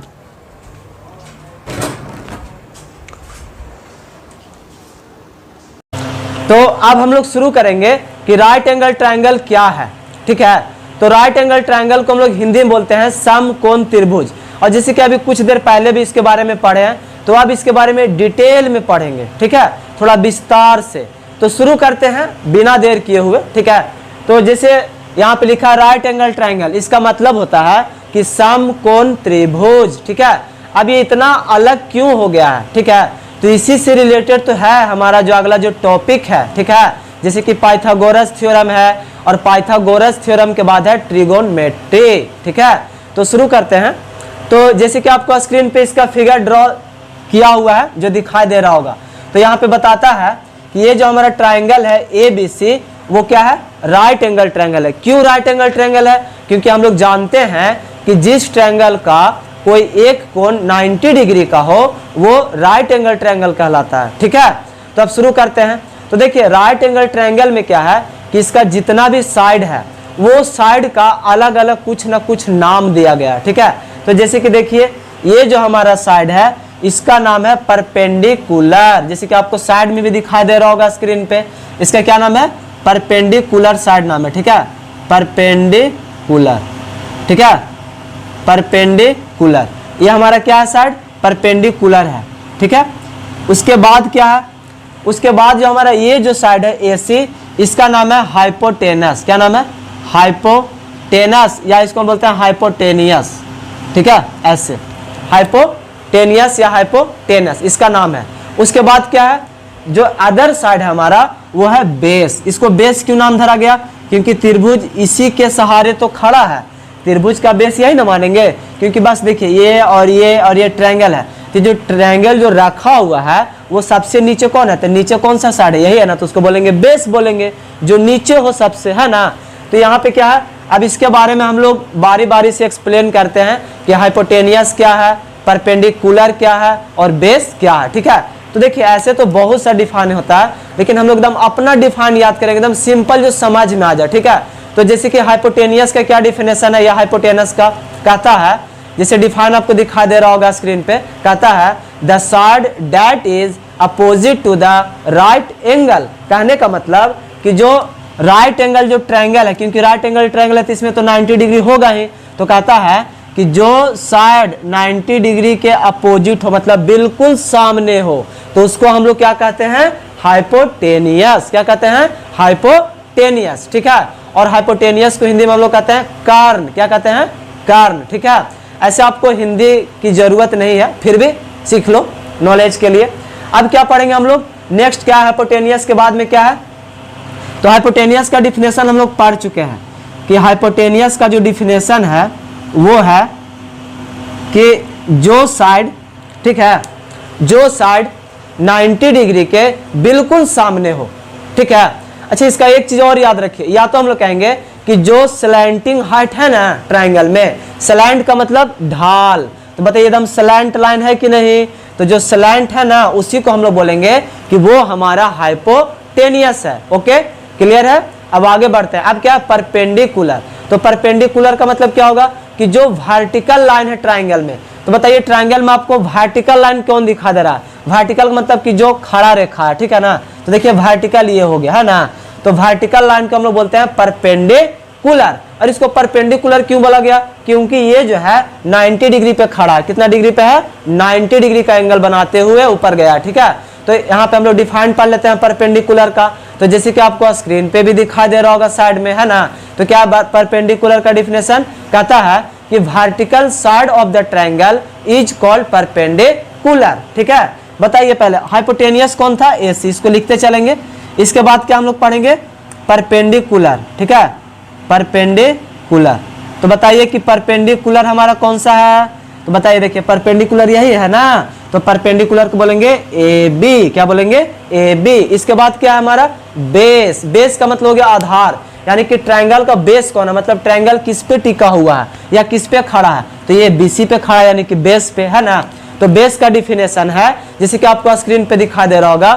तो अब हम लोग शुरू करेंगे कि राइट एंगल ट्रायंगल क्या है, ठीक है। तो राइट एंगल ट्रायंगल को हम लोग हिंदी में बोलते हैं समकोण त्रिभुज। और जैसे कि अभी कुछ देर पहले भी इसके बारे में पढ़े हैं, तो अब इसके बारे में डिटेल में पढ़ेंगे, ठीक है, थोड़ा विस्तार से। तो शुरू करते हैं बिना देर किए हुए, ठीक है। तो जैसे यहाँ पे लिखा है राइट एंगल ट्रायंगल, इसका मतलब होता है कि समकोण त्रिभुज, ठीक है। अब ये इतना अलग क्यों हो गया है, ठीक है। तो इसी से रिलेटेड तो है हमारा जो अगला जो टॉपिक है, ठीक है। जैसे कि पाइथागोरस थ्योरम है, और पाइथागोरस थ्योरम के बाद है ट्रिगोनोमेट्री, ठीक है। तो शुरू करते हैं। तो जैसे कि आपको स्क्रीन पे इसका फिगर ड्रॉ किया हुआ है जो दिखाई दे रहा होगा, तो यहाँ पे बताता है कि ये जो हमारा ट्राइंगल है ABC, वो क्या है, राइट एंगल ट्रायंगल है। क्यों राइट एंगल ट्रायंगल है, क्योंकि हम लोग जानते हैं कि जिस ट्रायंगल का कोई एक कोण 90 डिग्री का हो वो राइट एंगल ट्रायंगल कहलाता है, ठीक है। तो अब शुरू करते हैं। तो देखिए राइट एंगल ट्रायंगल में क्या है कि इसका जितना भी साइड है वो साइड का अलग अलग कुछ ना कुछ नाम दिया गया है, ठीक है। तो जैसे कि देखिए ये जो हमारा साइड है इसका नाम है परपेंडिकुलर, जैसे कि आपको साइड में भी दिखाई दे रहा होगा स्क्रीन पे, इसका क्या नाम है, परपेंडिकुलर साइड नाम है, ठीक है, परपेंडिकुलर, ठीक है, परपेंडिकुलर। ये हमारा क्या है, साइड परपेंडिकुलर है, ठीक है। उसके बाद क्या है, उसके बाद जो हमारा ये जो साइड है AC, इसका नाम है हाइपोटेनस। क्या नाम है, हाइपोटेनस, या इसको हम बोलते हैं हाइपोटेनियस, ठीक है, ऐसे हाइपोटेनियस या हाइपोटेनस इसका नाम है। उसके बाद क्या है, जो अदर साइड है हमारा वो है बेस। इसको बेस क्यों नाम धरा गया, क्योंकि त्रिभुज इसी के सहारे तो खड़ा है, त्रिभुज का बेस यही ना मानेंगे, क्योंकि बस देखिए ये और ये ट्रायंगल है, तो जो ट्रायंगल जो रखा हुआ है वो सबसे नीचे कौन है, तो नीचे कौन सा साइड है, यही है ना, तो उसको बोलेंगे बेस बोलेंगे, जो नीचे हो सबसे, है ना। तो यहाँ पे क्या है, अब इसके बारे में हम लोग बारी बारी से एक्सप्लेन करते हैं कि हाइपोटेनियस क्या है, परपेंडिकुलर क्या है और बेस क्या है, ठीक है। तो देखिए ऐसे तो बहुत सा डिफाइन होता है, लेकिन हम लोग एकदम अपना डिफाइन याद करेंगे, एकदम सिंपल जो समझ में आ जाए, ठीक है। तो जैसे कि हाइपोटेनियस का क्या डिफिनेशन है, या हाइपोटेनस का कहता है, जैसे डिफाइन आपको दिखाई दे रहा होगा स्क्रीन पे, कहता है the side that is opposite to the right angle. कहने का मतलब कि जो राइट एंगल जो ट्रायंगल है, क्योंकि राइट एंगल ट्रायंगल है तो इसमें तो 90 डिग्री होगा ही, तो कहता है कि जो साइड 90 डिग्री के अपोजिट हो, मतलब बिल्कुल सामने हो, तो उसको हम लोग क्या कहते हैं, हाइपोटेनियस। क्या कहते हैं, हाइपोटेनियस, ठीक है। और हाइपोटेनियस को हिंदी में हम लोग कहते हैं कर्ण। क्या कहते हैं, कर्ण, ठीक है। ऐसे आपको हिंदी की जरूरत नहीं है, फिर भी सीख लो नॉलेज के लिए। अब क्या पढ़ेंगे हम लोग, नेक्स्ट क्या है, हाइपोटेनियस के बाद में क्या है, तो हाइपोटेनियस का डिफिनेशन हम लोग पढ़ चुके हैं कि हाइपोटेनियस का जो डिफिनेशन है वो है कि जो साइड, ठीक है, जो साइड 90 डिग्री के बिल्कुल सामने हो, ठीक है। अच्छा इसका एक चीज और याद रखिए, या तो हम लोग कहेंगे कि जो स्लैंटिंग हाइट है ना ट्रायंगल में, स्लैंट का मतलब ढाल, तो बताइए एकदम स्लैंट लाइन है कि नहीं, तो जो स्लैंट है ना उसी को हम लोग बोलेंगे कि वो हमारा हाइपोटेनियस है। ओके क्लियर है। अब आगे बढ़ते हैं। अब क्या है, परपेंडिकुलर। तो परपेंडिकुलर का मतलब क्या होगा कि जो वर्टिकल लाइन है ट्रायंगल में, तो बताइए ट्रायंगल में आपको वर्टिकल लाइन कौन दिखा दे रहा है, वर्टिकल मतलब कि जो खड़ा रेखा है, ठीक है ना। तो देखिए वर्टिकल ये हो गया, है ना। तो वर्टिकल लाइन को हम लोग बोलते हैं परपेंडिकुलर। और इसको परपेंडिकुलर क्यों बोला गया, क्योंकि ये जो है 90 डिग्री पे खड़ा है। कितना डिग्री पे है, 90 डिग्री का एंगल बनाते हुए ऊपर गया, ठीक है। तो यहाँ पे हम लोग डिफाइन पढ़ लेते हैं परपेंडिकुलर का। तो जैसे कि आपको स्क्रीन पे भी दिखाई दे रहा होगा साइड में, है ना। तो क्या परपेंडिकुलर का डिफिनेशन कहता है कि vertical side of the triangle is called perpendicular, ठीक है। बताइए पहले हाइपोटेनियस कौन था, AC, इसको लिखते चलेंगे। इसके बाद क्या हम लोग पढ़ेंगे, परपेंडिकुलर, ठीक है, परपेंडिकुलर। तो बताइए कि परपेंडिकुलर हमारा कौन सा है, तो बताइए, देखिए परपेंडिकुलर यही है ना, तो परपेंडिकुलर को बोलेंगे ए बी, क्या बोलेंगे ए बी। इसके बाद क्या है हमारा बेस, बेस का मतलब हो गया आधार, यानी कि ट्रायंगल का बेस कौन है, मतलब ट्रायंगल किस पे टिका हुआ है या किस पे खड़ा है, तो ये बीसी पे खड़ा है यानी कि बेस पे है ना। तो बेस का डिफिनेशन है जैसे कि आपको स्क्रीन पे दिखाई दे रहा होगा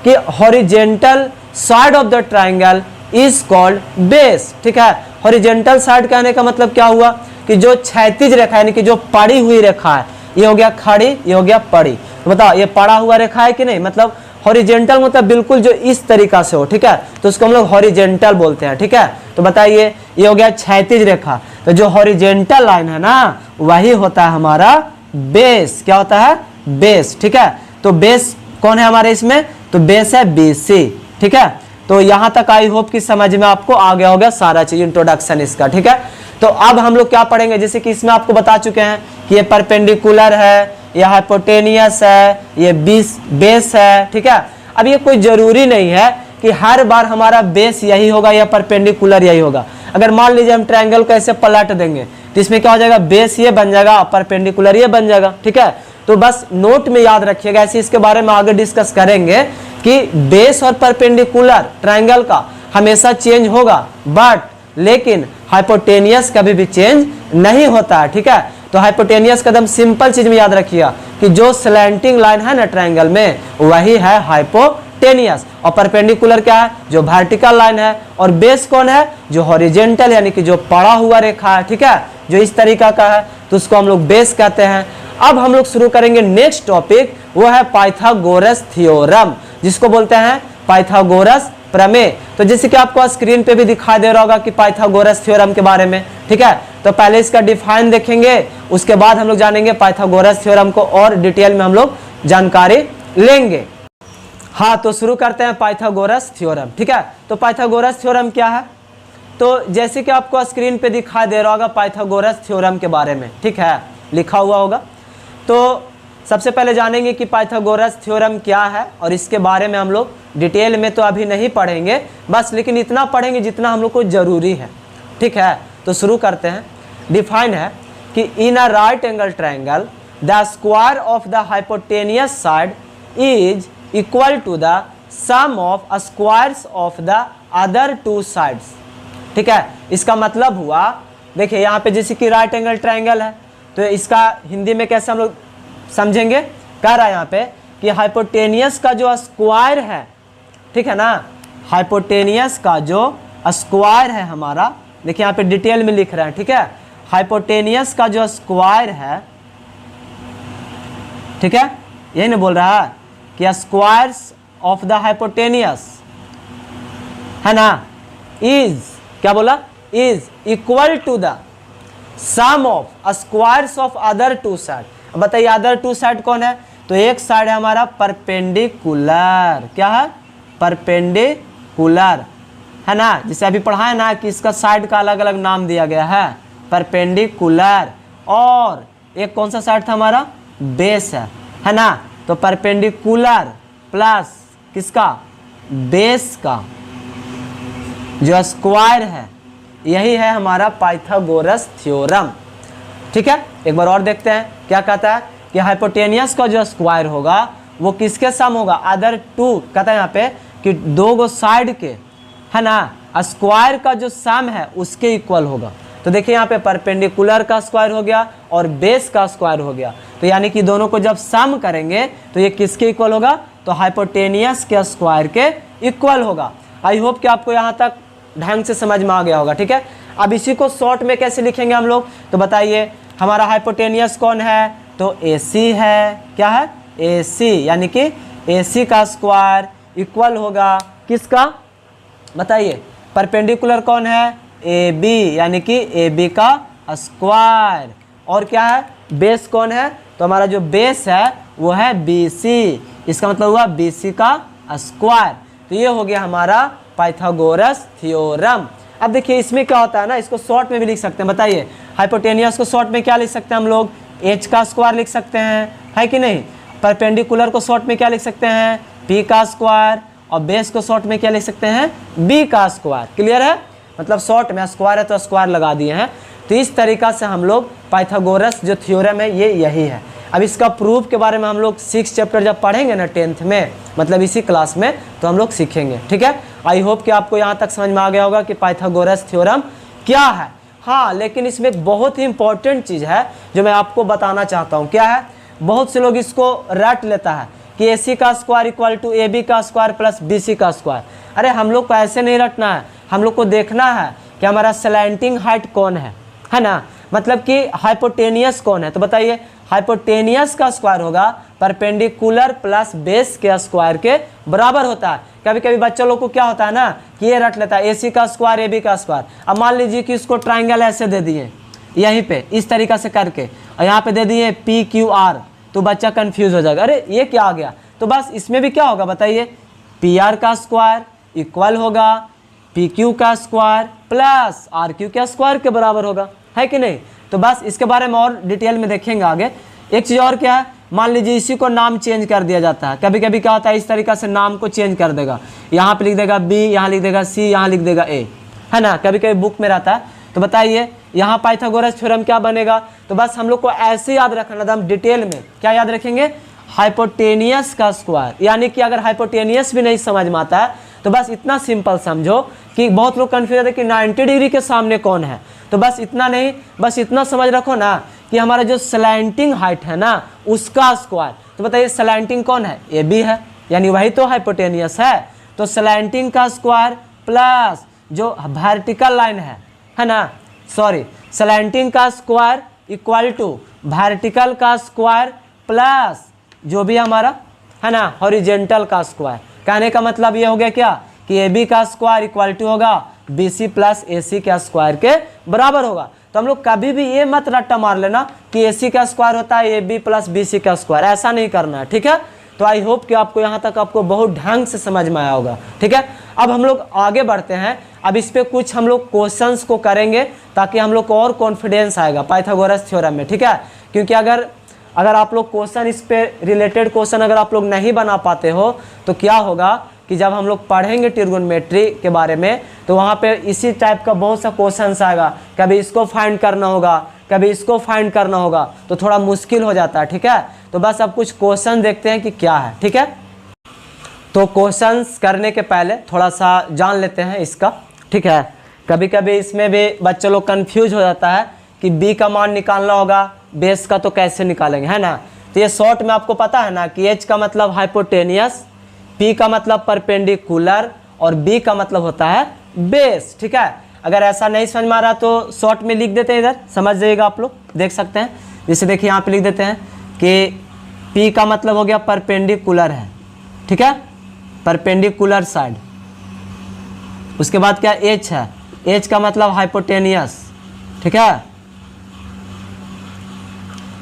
कि horizontal side of the triangle is called base, ठीक है। हॉरिजेंटल साइड कहने का मतलब क्या हुआ कि जो क्षैतिज रेखा यानी कि जो पड़ी हुई रेखा है, ये हो गया खड़ी, ये हो गया पड़ी। तो बताओ ये पड़ा हुआ रेखा है कि नहीं, मतलब हॉरिजेंटल मतलब बिल्कुल जो इस तरीका से हो, ठीक है, तो उसको हम लोग हॉरिजेंटल बोलते हैं, ठीक है। तो बताइए ये हो गया क्षैतिज रेखा, तो जो हॉरिजेंटल लाइन है ना वही होता है हमारा बेस, क्या होता है बेस, ठीक है। तो बेस कौन है हमारे इसमें, तो बेस है BC, ठीक है। तो यहां तक आई होप कि समझ में आपको आ गया होगा सारा चीज, इंट्रोडक्शन इसका, ठीक है। तो अब हम लोग क्या पढ़ेंगे, जैसे कि इसमें आपको बता चुके हैं कि ये परपेंडिकुलर है, ये हाइपोटेनियस है, ये बेस है, ठीक है। अब ये कोई जरूरी नहीं है कि हर बार हमारा बेस यही होगा या परपेंडिकुलर यही होगा। अगर मान लीजिए हम ट्रायंगल को ऐसे पलट देंगे तो इसमें क्या हो जाएगा, बेस ये बन जाएगा, परपेंडिकुलर ये बन जाएगा, ठीक है। तो बस नोट में याद रखिएगा, ऐसे इसके बारे में आगे डिस्कस करेंगे कि बेस और परपेंडिकुलर ट्रायंगल का हमेशा चेंज होगा, बट लेकिन हाइपोटेनियस कभी भी चेंज नहीं होता है, ठीक है। तो हाइपोटेनियस का एकदम सिंपल चीज में याद रखिएगा कि जो स्लैंटिंग लाइन है ना ट्रायंगल में वही है हाइपोटेनियस, और परपेंडिकुलर क्या है, जो वर्टिकल लाइन है, और बेस कौन है, जो हॉरिजेंटल यानी कि जो पड़ा हुआ रेखा है, ठीक है, जो इस तरीका का है, तो उसको हम लोग बेस कहते हैं। अब हम लोग शुरू करेंगे नेक्स्ट टॉपिक, वो है पाइथागोरस थ्योरम, जिसको बोलते हैं पाइथागोरस प्रमेय। तो जैसे कि आपको स्क्रीन पे भी दिखाई दे रहा होगा कि पाइथागोरस थ्योरम के बारे में, ठीक है। तो पहले इसका डिफाइन देखेंगे, उसके बाद हम लोग जानेंगे पाइथागोरस थ्योरम को और डिटेल में हम लोग जानकारी लेंगे। हाँ, तो शुरू करते हैं पाइथागोरस थ्योरम, ठीक है। तो पाइथागोरस थ्योरम क्या है, तो जैसे कि आपको स्क्रीन पे दिखाई दे रहा होगा पाइथागोरस थ्योरम के बारे में, ठीक है, लिखा हुआ होगा। तो सबसे पहले जानेंगे कि पाइथागोरस थ्योरम क्या है, और इसके बारे में हम लोग डिटेल में तो अभी नहीं पढ़ेंगे, बस लेकिन इतना पढ़ेंगे जितना हम लोग को जरूरी है, ठीक है। तो शुरू करते हैं। डिफाइन है कि in a right angle triangle the square of the hypotenuse side is equal to the sum of squares of the other two sides, ठीक है। इसका मतलब हुआ, देखिए यहाँ पे जैसे कि राइट एंगल ट्रायंगल है, तो इसका हिंदी में कैसे हम लोग समझेंगे, कह रहा है यहाँ पे कि हाइपोटेनियस का जो स्क्वायर है, ठीक है ना, हाइपोटेनियस का जो स्क्वायर है हमारा, देखिए यहाँ पे डिटेल में लिख रहे हैं, ठीक है। हाइपोटेनियस का जो स्क्वायर है, ठीक है, यही ना बोल रहा है कि स्क्वायर्स ऑफ द हाइपोटेनियस है ना, इज, क्या बोला, is equal to the sum of squares of other two side. अब बताइए अदर टू साइड कौन है, तो एक साइड है हमारा परपेंडिकुलर, क्या है, परपेंडिकुलर, है ना, जिसे अभी पढ़ा है ना कि इसका साइड का अलग अलग नाम दिया गया है, परपेंडिकुलर। और एक कौन सा साइड था हमारा, बेस है ना। तो परपेंडिकुलर प्लस किसका, बेस का जो स्क्वायर है, यही है हमारा पाइथागोरस थ्योरम, ठीक है। एक बार और देखते हैं क्या कहता है कि हाइपोटेनियस का जो स्क्वायर होगा वो किसके सम होगा, अदर टू, कहता है यहाँ पे कि दो गो साइड के, है ना, स्क्वायर का जो सम है उसके इक्वल होगा। तो देखिए यहाँ पे परपेंडिकुलर का स्क्वायर हो गया और बेस का स्क्वायर हो गया, तो यानी कि दोनों को जब सम करेंगे तो ये किसके इक्वल होगा, तो हाइपोटेनियस के स्क्वायर के इक्वल होगा। आई होप कि आपको यहाँ तक ढंग से समझ में आ गया होगा, ठीक है। अब इसी को शॉर्ट में कैसे लिखेंगे हम लोग, तो बताइए हमारा हाइपोटेनियस कौन है, तो AC है, क्या है, AC, यानी कि AC का स्क्वायर इक्वल होगा किसका, बताइए, परपेंडिकुलर कौन है, AB, यानी कि AB का स्क्वायर, और क्या है, बेस कौन है, तो हमारा जो बेस है वो है BC, इसका मतलब हुआ BC का स्क्वायर। तो ये हो गया हमारा पाइथागोरस थ्योरम। अब देखिए इसमें क्या होता है ना, इसको शॉर्ट में भी लिख सकते हैं, बताइए हाइपोटेनियस को शॉर्ट में क्या लिख सकते हैं हम लोग, H का स्क्वायर लिख सकते हैं, है कि नहीं। परपेंडिकुलर को शॉर्ट में क्या लिख सकते हैं, P का स्क्वायर, और बेस को शॉर्ट में क्या लिख सकते हैं, B का स्क्वायर। क्लियर है, मतलब शॉर्ट में स्क्वायर है तो स्क्वायर लगा दिए हैं। तो इस तरीका से हम लोग पाइथागोरस जो थ्योरम है ये यही है। अब इसका प्रूफ के बारे में हम लोग 6 चैप्टर जब पढ़ेंगे ना 10th में, मतलब इसी क्लास में, तो हम लोग सीखेंगे। ठीक है, आई होप कि आपको यहाँ तक समझ में आ गया होगा कि पाइथागोरस थ्योरम क्या है। हाँ, लेकिन इसमें एक बहुत ही इंपॉर्टेंट चीज़ है जो मैं आपको बताना चाहता हूँ। क्या है? बहुत से लोग इसको रट लेता है कि AC का स्क्वायर इक्वल टू AB का स्क्वायर प्लस BC का स्क्वायर। अरे हम लोग को ऐसे नहीं रटना है, हम लोग को देखना है कि हमारा स्लैंटिंग हाइट कौन है ना, मतलब कि हाइपोटेनियस कौन है। तो बताइए, हाइपोटेनियस का स्क्वायर होगा परपेंडिकुलर प्लस बेस के स्क्वायर के बराबर होता है। कभी कभी बच्चों लोग को क्या होता है ना कि ये रट लेता है AC का स्क्वायर AB का स्क्वायर। अब मान लीजिए कि इसको ट्राइंगल ऐसे दे दिए यहीं पे इस तरीका से करके, और यहाँ पे दे दिए PQR, तो बच्चा कंफ्यूज हो जाएगा, अरे ये क्या आ गया। तो बस इसमें भी क्या होगा बताइए, PR का स्क्वायर इक्वल होगा PQ का स्क्वायर प्लस RQ का स्क्वायर के बराबर होगा, है कि नहीं। तो बस इसके बारे में और डिटेल में देखेंगे आगे। एक चीज़ और क्या है, मान लीजिए इसी को नाम चेंज कर दिया जाता है। कभी कभी क्या होता है, इस तरीका से नाम को चेंज कर देगा, यहाँ पे लिख देगा B, यहाँ लिख देगा C, यहाँ लिख देगा A, है ना, कभी कभी बुक में रहता है। तो बताइए यहाँ पाइथागोरस थ्योरम क्या बनेगा। तो बस हम लोग को ऐसे याद रखना था, हम डिटेल में क्या याद रखेंगे, हाइपोटेनियस का स्क्वायर। यानी कि अगर हाइपोटेनियस भी नहीं समझ में आता है तो बस इतना सिंपल समझो कि बहुत लोग कन्फ्यूज है कि 90 डिग्री के सामने कौन है। तो बस इतना नहीं, बस इतना समझ रखो ना कि हमारा जो स्लैंटिंग हाइट है ना उसका स्क्वायर। तो बताइए स्लैंटिंग कौन है, AB है, यानी वही तो हाइपोटेनियस है। तो स्लैंटिंग का स्क्वायर प्लस जो वर्टिकल लाइन है ना, सॉरी, स्लैंटिंग का स्क्वायर इक्वल टू वर्टिकल का स्क्वायर प्लस जो भी हमारा है ना हॉरिजेंटल का स्क्वायर। कहने का मतलब ये हो गया क्या कि AB का स्क्वायर इक्वल टू होगा BC प्लस AC का स्क्वायर के बराबर होगा। तो हम लोग कभी भी ये मत रट्टा मार लेना कि AC का स्क्वायर होता है AB प्लस BC का स्क्वायर, ऐसा नहीं करना है। ठीक है, तो आई होप कि आपको यहाँ तक आपको बहुत ढंग से समझ में आया होगा। ठीक है, अब हम लोग आगे बढ़ते हैं। अब इस पे कुछ हम लोग क्वेश्चंस को करेंगे ताकि हम लोग को और कॉन्फिडेंस आएगा पाइथागोरस थ्योरम में। ठीक है, क्योंकि अगर आप लोग क्वेश्चन इस पे रिलेटेड क्वेश्चन अगर आप लोग नहीं बना पाते हो तो क्या होगा कि जब हम लोग पढ़ेंगे ट्रिगोनोमेट्री के बारे में तो वहाँ पे इसी टाइप का बहुत सा क्वेश्चंस आएगा। कभी इसको फाइंड करना होगा, कभी इसको फाइंड करना होगा, तो थोड़ा मुश्किल हो जाता है। ठीक है, तो बस अब कुछ क्वेश्चन देखते हैं कि क्या है। ठीक है, तो क्वेश्चंस करने के पहले थोड़ा सा जान लेते हैं इसका। ठीक है, कभी कभी इसमें भी बच्चे लोग कंफ्यूज हो जाता है कि B का मान निकालना होगा, बेस का तो कैसे निकालेंगे, है ना। तो ये शॉर्ट में आपको पता है ना कि H का मतलब हाइपोटेनियस, P का मतलब परपेंडिकुलर और B का मतलब होता है बेस। ठीक है, अगर ऐसा नहीं समझ में आ रहा तो शॉर्ट में लिख देते हैं, इधर समझ जाइएगा, आप लोग देख सकते हैं। जैसे देखिए यहाँ पे लिख देते हैं कि P का मतलब हो गया परपेंडिकुलर है, ठीक है, परपेंडिकुलर साइड। उसके बाद क्या H है, H का मतलब हाइपोटेनियस, ठीक है,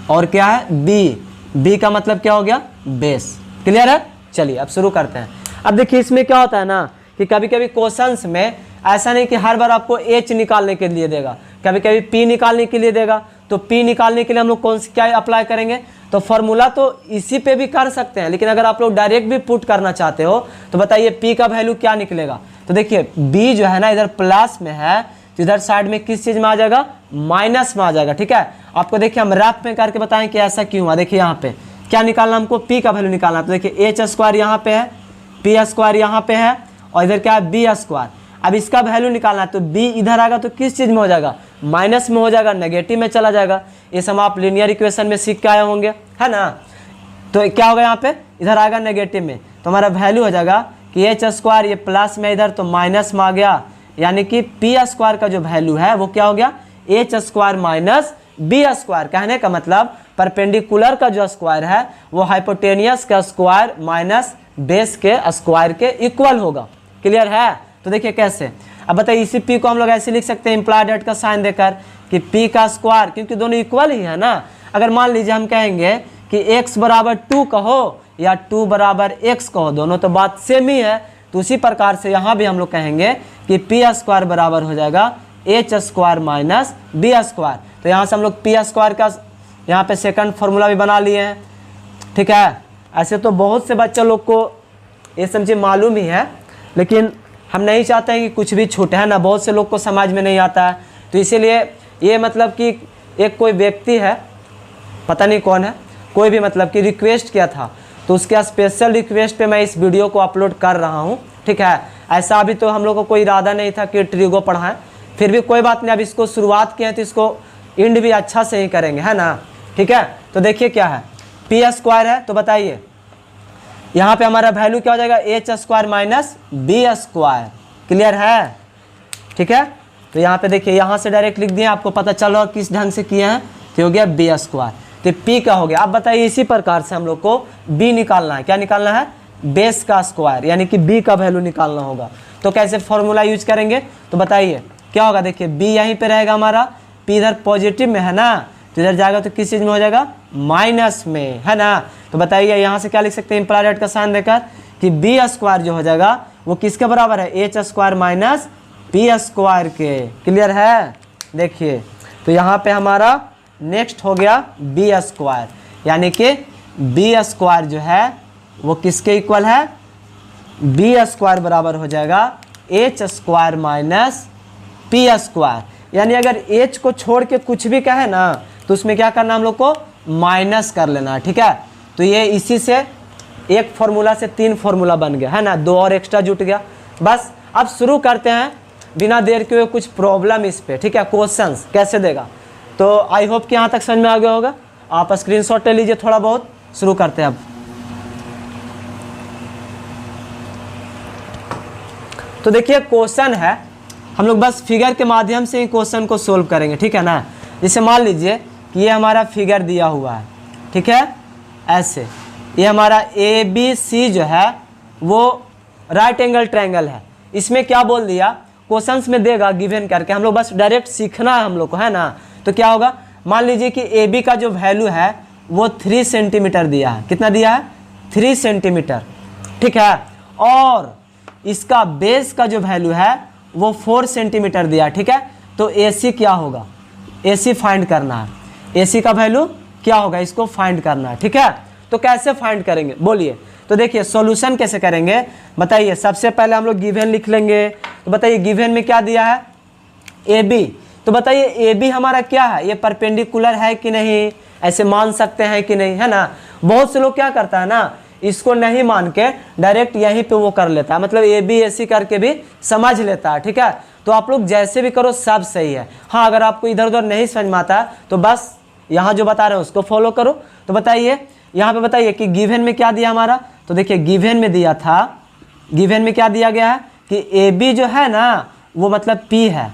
और क्या है B का मतलब क्या हो गया, बेस। क्लियर है, चलिए अब शुरू करते हैं। अब देखिए इसमें क्या होता है ना कि कभी कभी क्वेश्चंस में ऐसा नहीं कि हर बार आपको H निकालने के लिए देगा, कभी कभी P निकालने के लिए देगा। तो P निकालने के लिए हम लोग कौन सी क्या अप्लाई करेंगे, तो फॉर्मूला तो इसी पे भी कर सकते हैं, लेकिन अगर आप लोग डायरेक्ट भी पुट करना चाहते हो तो बताइए P का वैल्यू क्या निकलेगा। तो देखिए B जो है ना इधर प्लस में है तो इधर साइड में किस चीज़ में आ जाएगा, माइनस में आ जाएगा। ठीक है, आपको देखिए हम रफ में करके बताएं कि ऐसा क्यों हुआ। देखिए यहाँ पे क्या निकालना, हमको P का वैल्यू निकालना। तो देखिए H स्क्वायर यहाँ पे है, P स्क्वायर यहाँ पे है और इधर क्या है B स्क्वायर। अब इसका वैल्यू निकालना है तो B इधर आएगा तो किस चीज़ में हो जाएगा, माइनस में हो जाएगा, नेगेटिव में चला जाएगा। ये सब आप लीनियर इक्वेशन में सीख के आए होंगे, है ना। तो क्या होगा यहाँ पे, इधर आएगा नेगेटिव में, तो हमारा वैल्यू हो जाएगा कि H स्क्वायर ये प्लस में इधर तो माइनस में आ गया, यानी कि P स्क्वायर का जो वैल्यू है वो क्या हो गया, H square minus B square. कहने का मतलब परपेंडिकुलर का जो स्क्वायर है वो हाइपोटेनियस का स्क्वायर माइनस बेस के स्क्वायर के इक्वल होगा। क्लियर है, तो देखिए कैसे। अब बताइए इसी P को हम लोग ऐसे लिख सकते हैं इम्प्लाइड एट का साइन देकर कि P का स्क्वायर, क्योंकि दोनों इक्वल ही है ना। अगर मान लीजिए हम कहेंगे कि x बराबर 2 कहो या 2 बराबर x कहो, दोनों तो बात सेम ही है। तो उसी प्रकार से यहाँ भी हम लोग कहेंगे कि P स्क्वायर बराबर हो जाएगा H square minus B square. तो यहाँ से हम लोग P स्क्वायर का यहाँ पे सेकंड फार्मूला भी बना लिए हैं। ठीक है, ऐसे तो बहुत से बच्चे लोग को ये समझे मालूम ही है, लेकिन हम नहीं चाहते हैं कि कुछ भी छूटे, है ना। बहुत से लोग को समझ में नहीं आता है, तो इसीलिए ये मतलब कि एक कोई व्यक्ति है, पता नहीं कौन है, कोई भी मतलब कि रिक्वेस्ट किया था, तो उसके स्पेशल रिक्वेस्ट पे मैं इस वीडियो को अपलोड कर रहा हूँ, ठीक है। ऐसा अभी तो हम लोग को कोई इरादा नहीं था कि ट्रिगो पढ़ाएं, फिर भी कोई बात नहीं, अब इसको शुरुआत किए हैं तो इसको एंड भी अच्छा से ही करेंगे, है ना, ठीक है। तो देखिए क्या है, पी स्क्वायर है, तो बताइए यहाँ पे हमारा वैल्यू क्या हो जाएगा, H square minus B square, clear है, ठीक है। तो यहाँ पे देखिए, यहाँ से डायरेक्ट लिख दिए, आपको पता चल रहा किस ढंग से किए हैं, तो हो गया बी स्क्वायर, तो पी का हो गया। अब बताइए इसी प्रकार से हम लोग को बी निकालना है, क्या निकालना है, बेस का स्क्वायर, यानी कि बी का वैल्यू निकालना होगा। तो कैसे फॉर्मूला यूज करेंगे, तो बताइए क्या होगा, देखिए बी यहीं पे रहेगा हमारा, पी इधर पॉजिटिव में है ना, तो इधर जाएगा तो किस चीज़ में हो जाएगा, माइनस में, है ना। तो बताइए यहाँ से क्या लिख सकते हैं, इम्प्लाइड का साइन देकर, कि बी स्क्वायर जो हो जाएगा वो किसके बराबर है, H square minus P square के, क्लियर है। देखिए तो यहाँ पे हमारा नेक्स्ट हो गया बी स्क्वायर, यानी कि बी स्क्वायर जो है वो किसके इक्वल है, बी स्क्वायर बराबर हो जाएगा H square minus P square, यानी अगर एच को छोड़ के कुछ भी कहे ना तो उसमें क्या करना हम लोग को, माइनस कर लेना, ठीक है। तो ये इसी से एक फॉर्मूला से 3 फॉर्मूला बन गया, है ना, 2 और एक्स्ट्रा जुट गया। बस अब शुरू करते हैं बिना देर के हुए कुछ प्रॉब्लम इस पे, ठीक है, क्वेश्चंस कैसे देगा। तो आई होप कि यहाँ तक समझ में आ गया होगा, आप स्क्रीनशॉट ले लीजिए थोड़ा बहुत, शुरू करते हैं अब। तो देखिए क्वेश्चन है, हम लोग बस फिगर के माध्यम से ही क्वेश्चन को सोल्व करेंगे, ठीक है ना। जैसे मान लीजिए कि ये हमारा फिगर दिया हुआ है, ठीक है, ऐसे ये हमारा ए बी सी जो है वो राइट एंगल ट्रायंगल है। इसमें क्या बोल दिया, क्वेश्चंस में देगा गिवन करके, हम लोग बस डायरेक्ट सीखना है हम लोग को, है ना। तो क्या होगा, मान लीजिए कि ए बी का जो वैल्यू है वो 3 सेंटीमीटर दिया है, कितना दिया है, 3 सेंटीमीटर, ठीक है, और इसका बेस का जो वैल्यू है वो 4 सेंटीमीटर दिया, ठीक है। तो ए सी क्या होगा, ए सी फाइंड करना है, ए सी का वैल्यू क्या होगा, इसको फाइंड करना है, ठीक है। तो कैसे फाइंड करेंगे बोलिए, तो देखिए सॉल्यूशन कैसे करेंगे बताइए। सबसे पहले हम लोग गिवन लिख लेंगे, तो बताइए गिवन में क्या दिया है, ए बी, तो बताइए ए बी हमारा क्या है, ये परपेंडिकुलर है कि नहीं, ऐसे मान सकते हैं कि नहीं, है ना। बहुत से लोग क्या करता है ना, इसको नहीं मान के डायरेक्ट यहीं पे वो कर लेता है, मतलब ए बी ए सी करके भी समझ लेता है, ठीक है। तो आप लोग जैसे भी करो सब सही है। हाँ, अगर आपको इधर उधर नहीं समझ में आता तो बस यहाँ जो बता रहे हैं उसको फॉलो करो। तो बताइए यहाँ पे बताइए कि गिवन में क्या दिया हमारा, तो देखिए गिवन में दिया था, गिवन में क्या दिया गया है कि ए बी जो है ना वो मतलब पी है,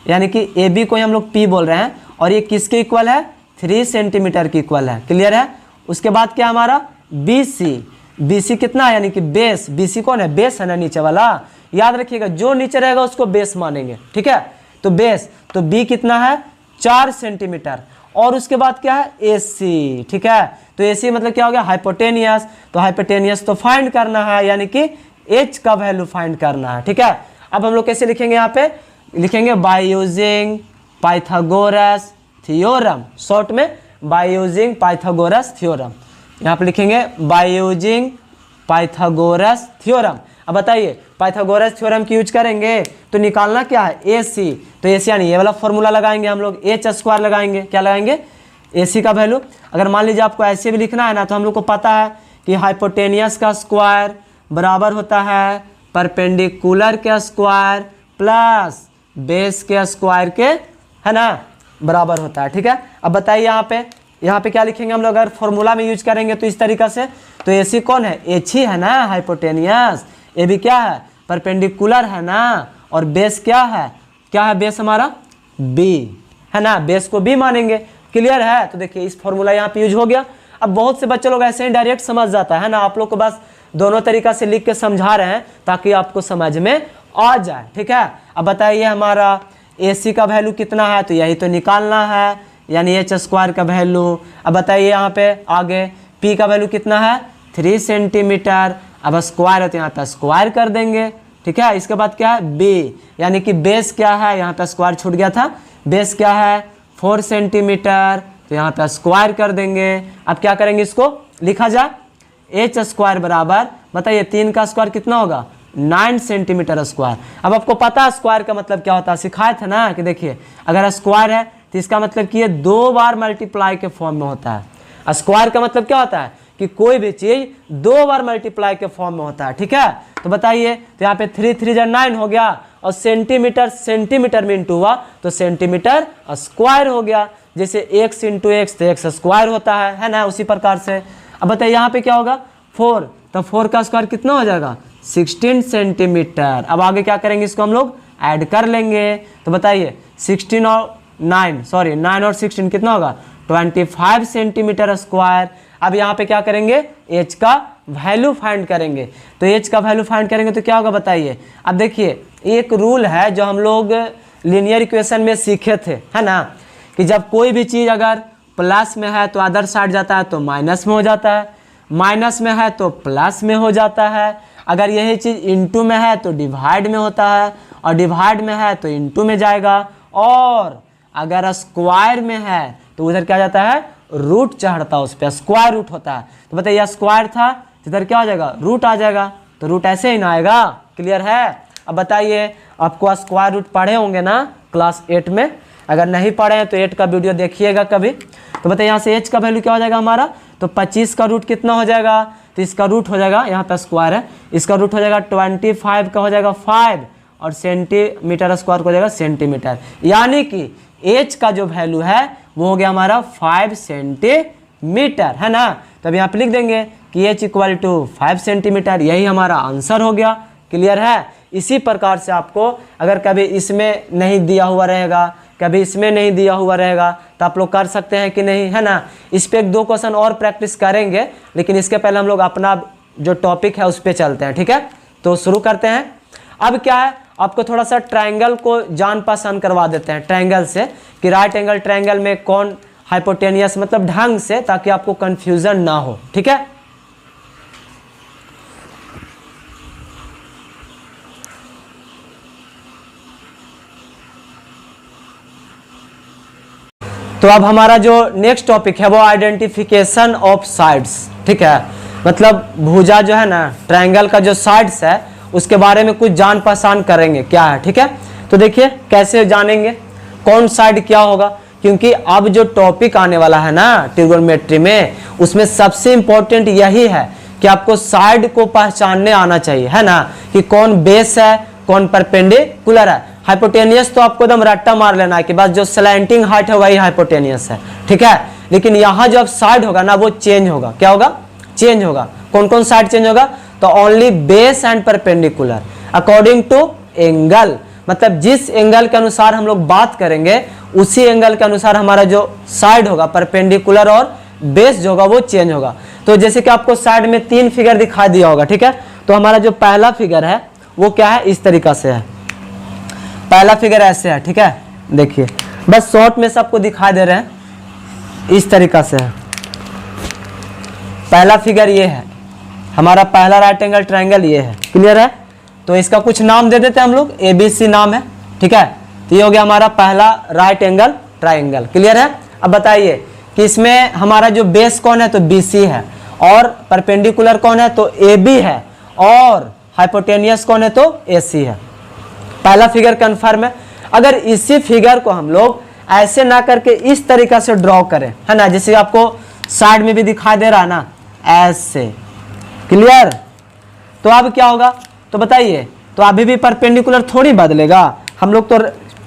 यानी कि ए बी को हम लोग पी बोल रहे हैं, और ये किसके इक्वल है, 3 सेंटीमीटर की इक्वल है, क्लियर है। उसके बाद क्या हमारा बी सी, बी सी कितना है, यानी कि बेस, बी सी कौन है, बेस है ना नीचे वाला, याद रखिएगा जो नीचे रहेगा उसको बेस मानेंगे, ठीक है। तो बेस, तो बी कितना है 4 सेंटीमीटर, और उसके बाद क्या है ए सी, ठीक है। तो ए सी मतलब क्या हो गया, हाइपोटेनियस, तो हाइपोटेनियस तो फाइंड करना है, यानी कि एच का वैल्यू फाइंड करना है, ठीक है। अब हम लोग कैसे लिखेंगे, यहाँ पे लिखेंगे by using Pythagoras theorem, short में बाय यूजिंग पाइथागोरस थ्योरम, यहाँ पे लिखेंगे बाय यूजिंग पाइथागोरस थ्योरम। अब बताइए पाइथागोरस थ्योरम की यूज करेंगे तो निकालना क्या है, ए सी, तो ए सी यानी ये वाला फॉर्मूला लगाएंगे हम लोग, एच स्क्वायर लगाएंगे, क्या लगाएंगे, ए सी का वैल्यू। अगर मान लीजिए आपको ऐसे भी लिखना है ना, तो हम लोग को पता है कि हाइपोटेनियस का स्क्वायर बराबर होता है परपेंडिकुलर के स्क्वायर प्लस बेस के स्क्वायर के, है ना, बराबर होता है, ठीक है। अब बताइए यहाँ पे क्या लिखेंगे हम लोग, अगर फॉर्मूला में यूज करेंगे तो इस तरीका से, तो ए सी कौन है, एच ही है ना, हाइपोटेनियस, ए भी क्या है, परपेंडिकुलर है ना, और बेस क्या है बेस हमारा बी, है ना, बेस को बी मानेंगे, क्लियर है। तो देखिए इस फॉर्मूला यहाँ पे यूज हो गया। अब बहुत से बच्चे लोग ऐसे ही डायरेक्ट समझ जाता है ना, आप लोग को बस दोनों तरीका से लिख के समझा रहे हैं ताकि आपको समझ में आ जाए, ठीक है। अब बताइए हमारा ए सी का वैल्यू कितना है, तो यही तो निकालना है, यानी एच स्क्वायर का वैल्यू। अब बताइए यहाँ पे आगे पी का वैल्यू कितना है, 3 सेंटीमीटर, अब स्क्वायर है तो यहाँ पे स्क्वायर कर देंगे, ठीक है। इसके बाद क्या है बी, यानी कि बेस क्या है, यहाँ पे स्क्वायर छूट गया था, बेस क्या है 4 सेंटीमीटर, तो यहाँ पे स्क्वायर कर देंगे। अब क्या करेंगे, इसको लिखा जाए एच स्क्वायर बराबर, बताइए 3 का स्क्वायर कितना होगा 9 सेंटीमीटर स्क्वायर। अब आपको पता है स्क्वायर का मतलब क्या होता है, सिखाया था ना कि देखिए अगर स्क्वायर है तो इसका मतलब कि ये 2 बार मल्टीप्लाई के फॉर्म में होता है। स्क्वायर का मतलब क्या होता है कि कोई भी चीज 2 बार मल्टीप्लाई के फॉर्म में होता है, ठीक है। तो बताइए, तो यहाँ पे 3 3 9 हो गया और सेंटीमीटर सेंटीमीटर में इंटू हुआ तो सेंटीमीटर स्क्वायर हो गया। जैसे x इंटू एक्स तो एक्स स्क्वायर होता है ना, उसी प्रकार से। अब बताइए यहाँ पे क्या होगा 4, तो 4 का स्क्वायर कितना हो जाएगा 16 सेंटीमीटर। अब आगे क्या करेंगे, इसको हम लोग ऐड कर लेंगे। तो बताइए 16 और 9 और 16 कितना होगा 25 सेंटीमीटर स्क्वायर। अब यहाँ पे क्या करेंगे, h का वैल्यू फाइंड करेंगे। तो h का वैल्यू फाइंड करेंगे तो क्या होगा बताइए। अब देखिए एक रूल है जो हम लोग लीनियर इक्वेशन में सीखे थे, है ना, कि जब कोई भी चीज़ अगर प्लस में है तो अदर साइड जाता है तो माइनस में हो जाता है, माइनस में है तो प्लस में हो जाता है, अगर यही चीज़ इंटू में है तो डिवाइड में होता है, और डिवाइड में है तो इंटू में जाएगा, और अगर स्क्वायर में है तो उधर क्या जाता है रूट चढ़ता है, उस पर स्क्वायर रूट होता है। तो बताइए स्क्वायर था तो इधर क्या हो जाएगा रूट आ जाएगा, तो रूट ऐसे ही ना आएगा। क्लियर है। अब बताइए आपको स्क्वायर रूट पढ़े होंगे ना क्लास 8 में, अगर नहीं पढ़े हैं तो 8 का वीडियो देखिएगा कभी। तो बताइए यहाँ से h का वैल्यू क्या हो जाएगा हमारा, तो 25 का रूट कितना हो जाएगा, तो इसका रूट हो जाएगा, यहाँ पे स्क्वायर है, इसका रूट हो जाएगा 25 का हो जाएगा 5, और सेंटीमीटर स्क्वायर को हो जाएगा सेंटीमीटर, यानी कि h का जो वैल्यू है वो हो गया हमारा 5 सेंटीमीटर, है ना। तो अब यहाँ पे लिख देंगे कि h इक्वल टू 5 सेंटीमीटर, यही हमारा आंसर हो गया। क्लियर है। इसी प्रकार से आपको अगर कभी इसमें नहीं दिया हुआ रहेगा, कभी इसमें नहीं दिया हुआ रहेगा, तो आप लोग कर सकते हैं कि नहीं, है ना। इस पे 1-2 क्वेश्चन और प्रैक्टिस करेंगे, लेकिन इसके पहले हम लोग अपना जो टॉपिक है उस पर चलते हैं, ठीक है। तो शुरू करते हैं। अब क्या है, आपको थोड़ा सा ट्रायंगल को जान पहचान करवा देते हैं ट्रायंगल से, कि राइट एंगल ट्रायंगल में कौन हाइपोटेनियस, मतलब ढंग से, ताकि आपको कंफ्यूजन ना हो, ठीक है। तो अब हमारा जो नेक्स्ट टॉपिक है वो आइडेंटिफिकेशन ऑफ साइड्स, ठीक है। मतलब भुजा जो है ना, ट्रायंगल का जो साइड्स है उसके बारे में कुछ जान पहचान करेंगे क्या है, ठीक है। तो देखिए कैसे जानेंगे कौन साइड क्या होगा, क्योंकि अब जो टॉपिक आने वाला है ना ट्रिगोनोमेट्री में, उसमें सबसे इंपॉर्टेंट यही है कि आपको साइड को पहचानने आना चाहिए, है ना, कि कौन बेस है कौन परपेंडिकुलर है। हाइपोटेनियस तो आपको एकदम रट्टा मार लेना है कि बस जो स्लैंटिंग हाइट है वही हाइपोटेनियस है, ठीक है। लेकिन यहाँ जो अब साइड होगा ना वो चेंज होगा, क्या होगा चेंज होगा। कौन कौन साइड चेंज होगा, तो only base and perpendicular according to angle, मतलब जिस एंगल के अनुसार हम लोग बात करेंगे उसी एंगल के अनुसार हमारा जो साइड होगा परपेंडिकुलर और बेस जो होगा वो चेंज होगा। तो जैसे कि आपको साइड में 3 फिगर दिखाई दिया होगा, ठीक है। तो हमारा जो पहला फिगर है वो क्या है, इस तरीका से है, पहला फिगर ऐसे है, ठीक है। देखिए बस शॉर्ट में सबको दिखा दे रहे हैं, इस तरीका से है। पहला फिगर ये है, हमारा पहला राइट एंगल ट्रायंगल ये है। क्लियर है। तो इसका कुछ नाम दे देते हैं हम लोग, ABC नाम है, ठीक है। तो ये हो गया हमारा पहला राइट एंगल ट्रायंगल। क्लियर है। अब बताइए कि इसमें हमारा जो बेस कौन है, तो BC है, और परपेंडिकुलर कौन है, तो AB है, और हाइपोटेनियस कौन है, तो AC है। पहला फिगर कंफर्म है। अगर इसी फिगर को हम लोग ऐसे ना करके इस तरीका से ड्रॉ करें, है ना, जैसे आपको साइड में भी दिखाई दे रहा है ना, ऐसे। क्लियर। तो अब क्या होगा, तो बताइए, तो अभी भी परपेंडिकुलर थोड़ी बदलेगा, हम लोग तो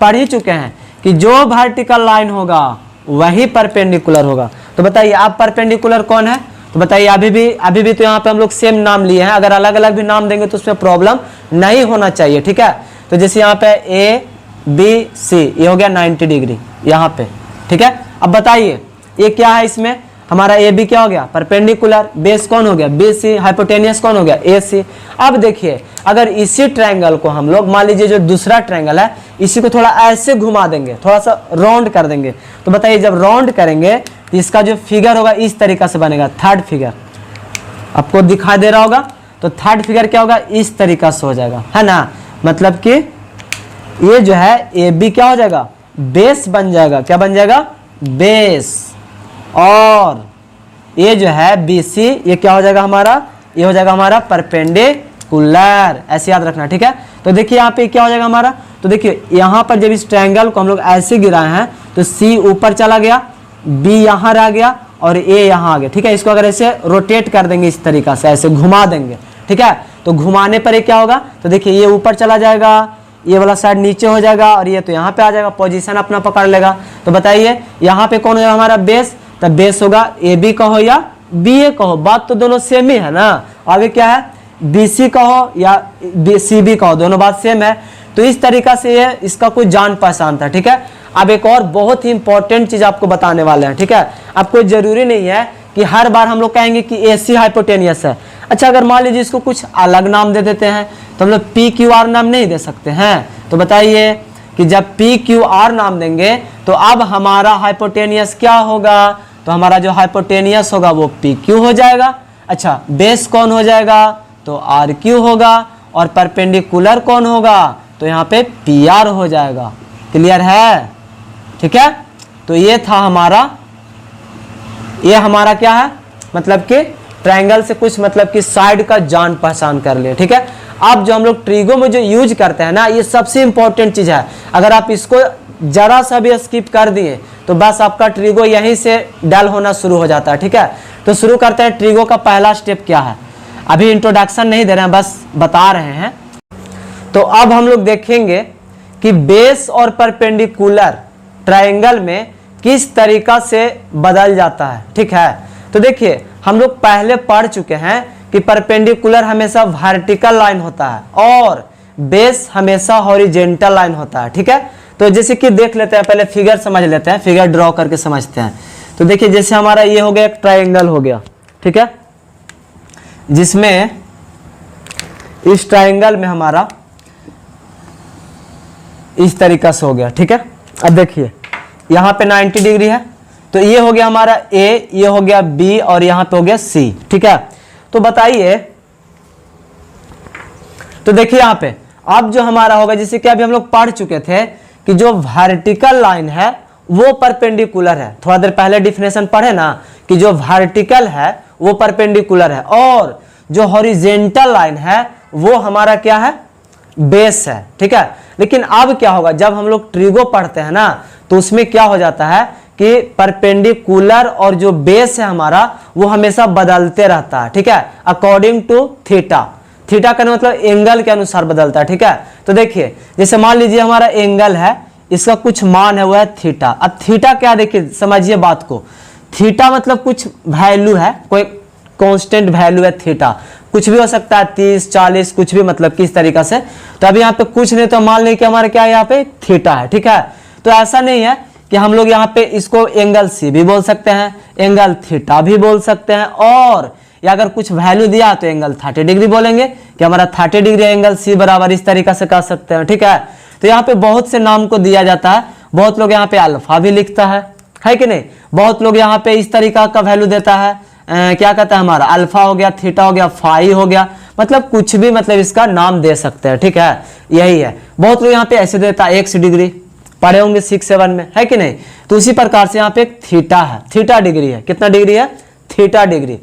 पढ़ ही चुके हैं कि जो वर्टिकल लाइन होगा वही परपेंडिकुलर होगा। तो बताइए आप परपेंडिकुलर कौन है, तो बताइए अभी भी तो यहाँ पे हम लोग सेम नाम लिए हैं, अगर अलग अलग भी नाम देंगे तो उसमें प्रॉब्लम नहीं होना चाहिए, ठीक है। तो जैसे यहाँ पे ABC ये हो गया 90 डिग्री यहाँ पे, ठीक है। अब बताइए ये क्या है, इसमें हमारा AB क्या हो गया परपेंडिकुलर, बेस कौन हो गया BC, हाइपोटेनियस कौन हो गया AC। अब देखिए अगर इसी ट्रायंगल को हम लोग मान लीजिए जो दूसरा ट्रायंगल है इसी को थोड़ा ऐसे घुमा देंगे, थोड़ा सा राउंड कर देंगे, तो बताइए जब राउंड करेंगे तो इसका जो फिगर होगा इस तरीका से बनेगा। थर्ड फिगर आपको दिखाई दे रहा होगा, तो थर्ड फिगर क्या होगा, इस तरीका से हो जाएगा, है ना। मतलब कि ये जो है AB क्या हो जाएगा, बेस बन जाएगा, क्या बन जाएगा, बेस, और ये जो है BC ये क्या हो जाएगा हमारा, ये हो जाएगा हमारा परपेंडिकुलर। परपेंडिकुलर, ऐसे याद रखना, ठीक है। तो देखिए यहाँ पे क्या हो जाएगा हमारा, तो देखिए यहाँ पर जब इस ट्रायंगल को हम लोग ऐसे गिराए हैं तो सी ऊपर चला गया, बी यहाँ रह गया और ए यहाँ आ गया, ठीक है। इसको अगर ऐसे रोटेट कर देंगे इस तरीका से, ऐसे घुमा देंगे, ठीक है, तो घुमाने पर ये क्या होगा, तो देखिए ये ऊपर चला जाएगा, ये वाला साइड नीचे हो जाएगा और ये तो यहाँ पे आ जाएगा, पोजीशन अपना पकड़ लेगा। तो बताइए यहाँ पे कौन होगा हमारा बेस, तब बेस होगा ए बी कहो या बी ए कहो, बात तो दोनों सेम ही है ना। आगे क्या है, बी सी कहो या सी बी कहो, दोनों बात सेम है। तो इस तरीका से ये इसका कोई जान पहचान था, ठीक है। अब एक और बहुत ही इंपॉर्टेंट चीज आपको बताने वाले हैं, ठीक है। आपको जरूरी नहीं है कि हर बार हम लोग कहेंगे कि ए सी हाइपोटेनियस है। अच्छा, अगर मान लीजिए इसको कुछ अलग नाम दे देते हैं तो हम लोग पी क्यू आर नाम नहीं दे सकते हैं। तो बताइए कि जब पी क्यू आर नाम देंगे तो अब हमारा हाइपोटेनियस क्या होगा, तो हमारा जो हाइपोटेनियस होगा वो पी क्यू हो जाएगा। अच्छा, बेस कौन हो जाएगा, तो आर क्यू होगा, और परपेंडिकुलर कौन होगा, तो यहाँ पे पी आर हो जाएगा। क्लियर है, ठीक है। तो ये था हमारा, ये हमारा क्या है, मतलब कि ट्रायंगल से कुछ मतलब कि साइड का जान पहचान कर लिए, ठीक है। अब जो हम लोग ट्रिगो में जो यूज करते हैं ना, ये सबसे इंपॉर्टेंट चीज है। अगर आप इसको जरा सा भी स्किप कर दिए तो बस आपका ट्रिगो यहीं से डल होना शुरू हो जाता है, ठीक है। तो शुरू करते हैं, ट्रिगो का पहला स्टेप क्या है। अभी इंट्रोडक्शन नहीं दे रहे हैं, बस बता रहे हैं। तो अब हम लोग देखेंगे कि बेस और परपेंडिकुलर ट्रायंगल में किस तरीका से बदल जाता है, ठीक है। तो देखिए हम लोग पहले पढ़ चुके हैं कि परपेंडिकुलर हमेशा वर्टिकल लाइन होता है और बेस हमेशा हॉरिजेंटल लाइन होता है, ठीक है। तो जैसे कि देख लेते हैं, पहले फिगर समझ लेते हैं, फिगर ड्रॉ करके समझते हैं। तो देखिए जैसे हमारा ये हो गया, एक ट्रायंगल हो गया, ठीक है, जिसमें इस ट्रायंगल में हमारा इस तरीका से हो गया, ठीक है। अब देखिए यहाँ पे 90 डिग्री है, तो ये हो गया हमारा ए, ये हो गया बी और यहाँ पे हो गया सी, ठीक है। तो बताइए, तो देखिए यहाँ पे अब जो हमारा होगा, जैसे कि अभी हम लोग पढ़ चुके थे कि जो वर्टिकल लाइन है वो परपेंडिकुलर है। थोड़ा देर पहले डिफिनेशन पढ़े ना कि जो वर्टिकल है वो परपेंडिकुलर है और जो हॉरिजेंटल लाइन है वो हमारा क्या है, बेस है, ठीक है। लेकिन अब क्या होगा, जब हम लोग ट्रिगो पढ़ते हैं ना तो उसमें क्या हो जाता है कि परपेंडिकुलर और जो बेस है हमारा वो हमेशा बदलते रहता है, ठीक है, अकॉर्डिंग टू थीटा। थीटा का मतलब एंगल के अनुसार बदलता है, ठीक है। तो देखिए जैसे मान लीजिए हमारा एंगल है, इसका कुछ मान है वो है थीटा। अब थीटा क्या, देखिए समझिए बात को, थीटा मतलब कुछ वैल्यू है, कोई कांस्टेंट वैल्यू है थीटा, कुछ भी हो सकता है 30 40 कुछ भी, मतलब किस तरीका से। तो अभी यहाँ पे कुछ नहीं, तो मान लें कि हमारा क्या है, यहाँ पे थीटा है, ठीक है। तो ऐसा नहीं है कि हम लोग यहाँ पे इसको एंगल सी भी बोल सकते हैं, एंगल थीटा भी बोल सकते हैं, और या अगर कुछ वैल्यू दिया तो एंगल 30 डिग्री बोलेंगे कि हमारा 30 डिग्री एंगल सी बराबर, इस तरीका से कर सकते हैं, ठीक है। तो यहाँ पे बहुत से नाम को दिया जाता है, बहुत लोग यहाँ पे अल्फा भी लिखता है कि नहीं, बहुत लोग यहाँ पे इस तरीका का वैल्यू देता है, क्या कहता है हमारा अल्फा हो गया, थीटा हो गया, फाई हो गया, मतलब कुछ भी, मतलब इसका नाम दे सकते हैं, ठीक है। यही है, बहुत लोग यहाँ पे ऐसे देता है x डिग्री, पढ़े होंगे 6 7 में, है कि नहीं। तो उसी प्रकार से यहाँ पे एक थीटा है, थीटा डिग्री है, कितना डिग्री है, थीटा डिग्री।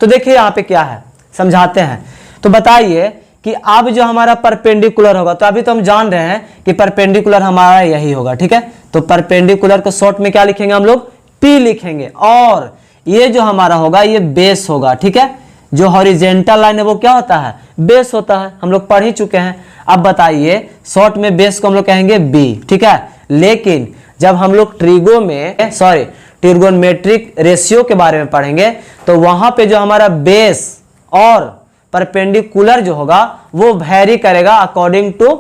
तो देखिए यहाँ पे क्या है, समझाते हैं। तो बताइए कि अब जो हमारा परपेंडिकुलर होगा, तो अभी तो हम जान रहे हैं कि परपेंडिकुलर हमारा यही होगा, ठीक है। तो परपेंडिकुलर को शॉर्ट में क्या लिखेंगे हम लोग, P लिखेंगे, और ये जो हमारा होगा ये बेस होगा, ठीक है। जो हॉरिजेंटल लाइन है वो क्या होता है, बेस होता है, हम लोग पढ़ ही चुके हैं। अब बताइए शॉर्ट में बेस को हम लोग कहेंगे B, ठीक है। लेकिन जब हम लोग ट्रिगोनोमेट्रिक रेशियो के बारे में पढ़ेंगे तो वहां पे जो हमारा बेस और परपेंडिकुलर जो होगा वो वैरी करेगा अकॉर्डिंग टू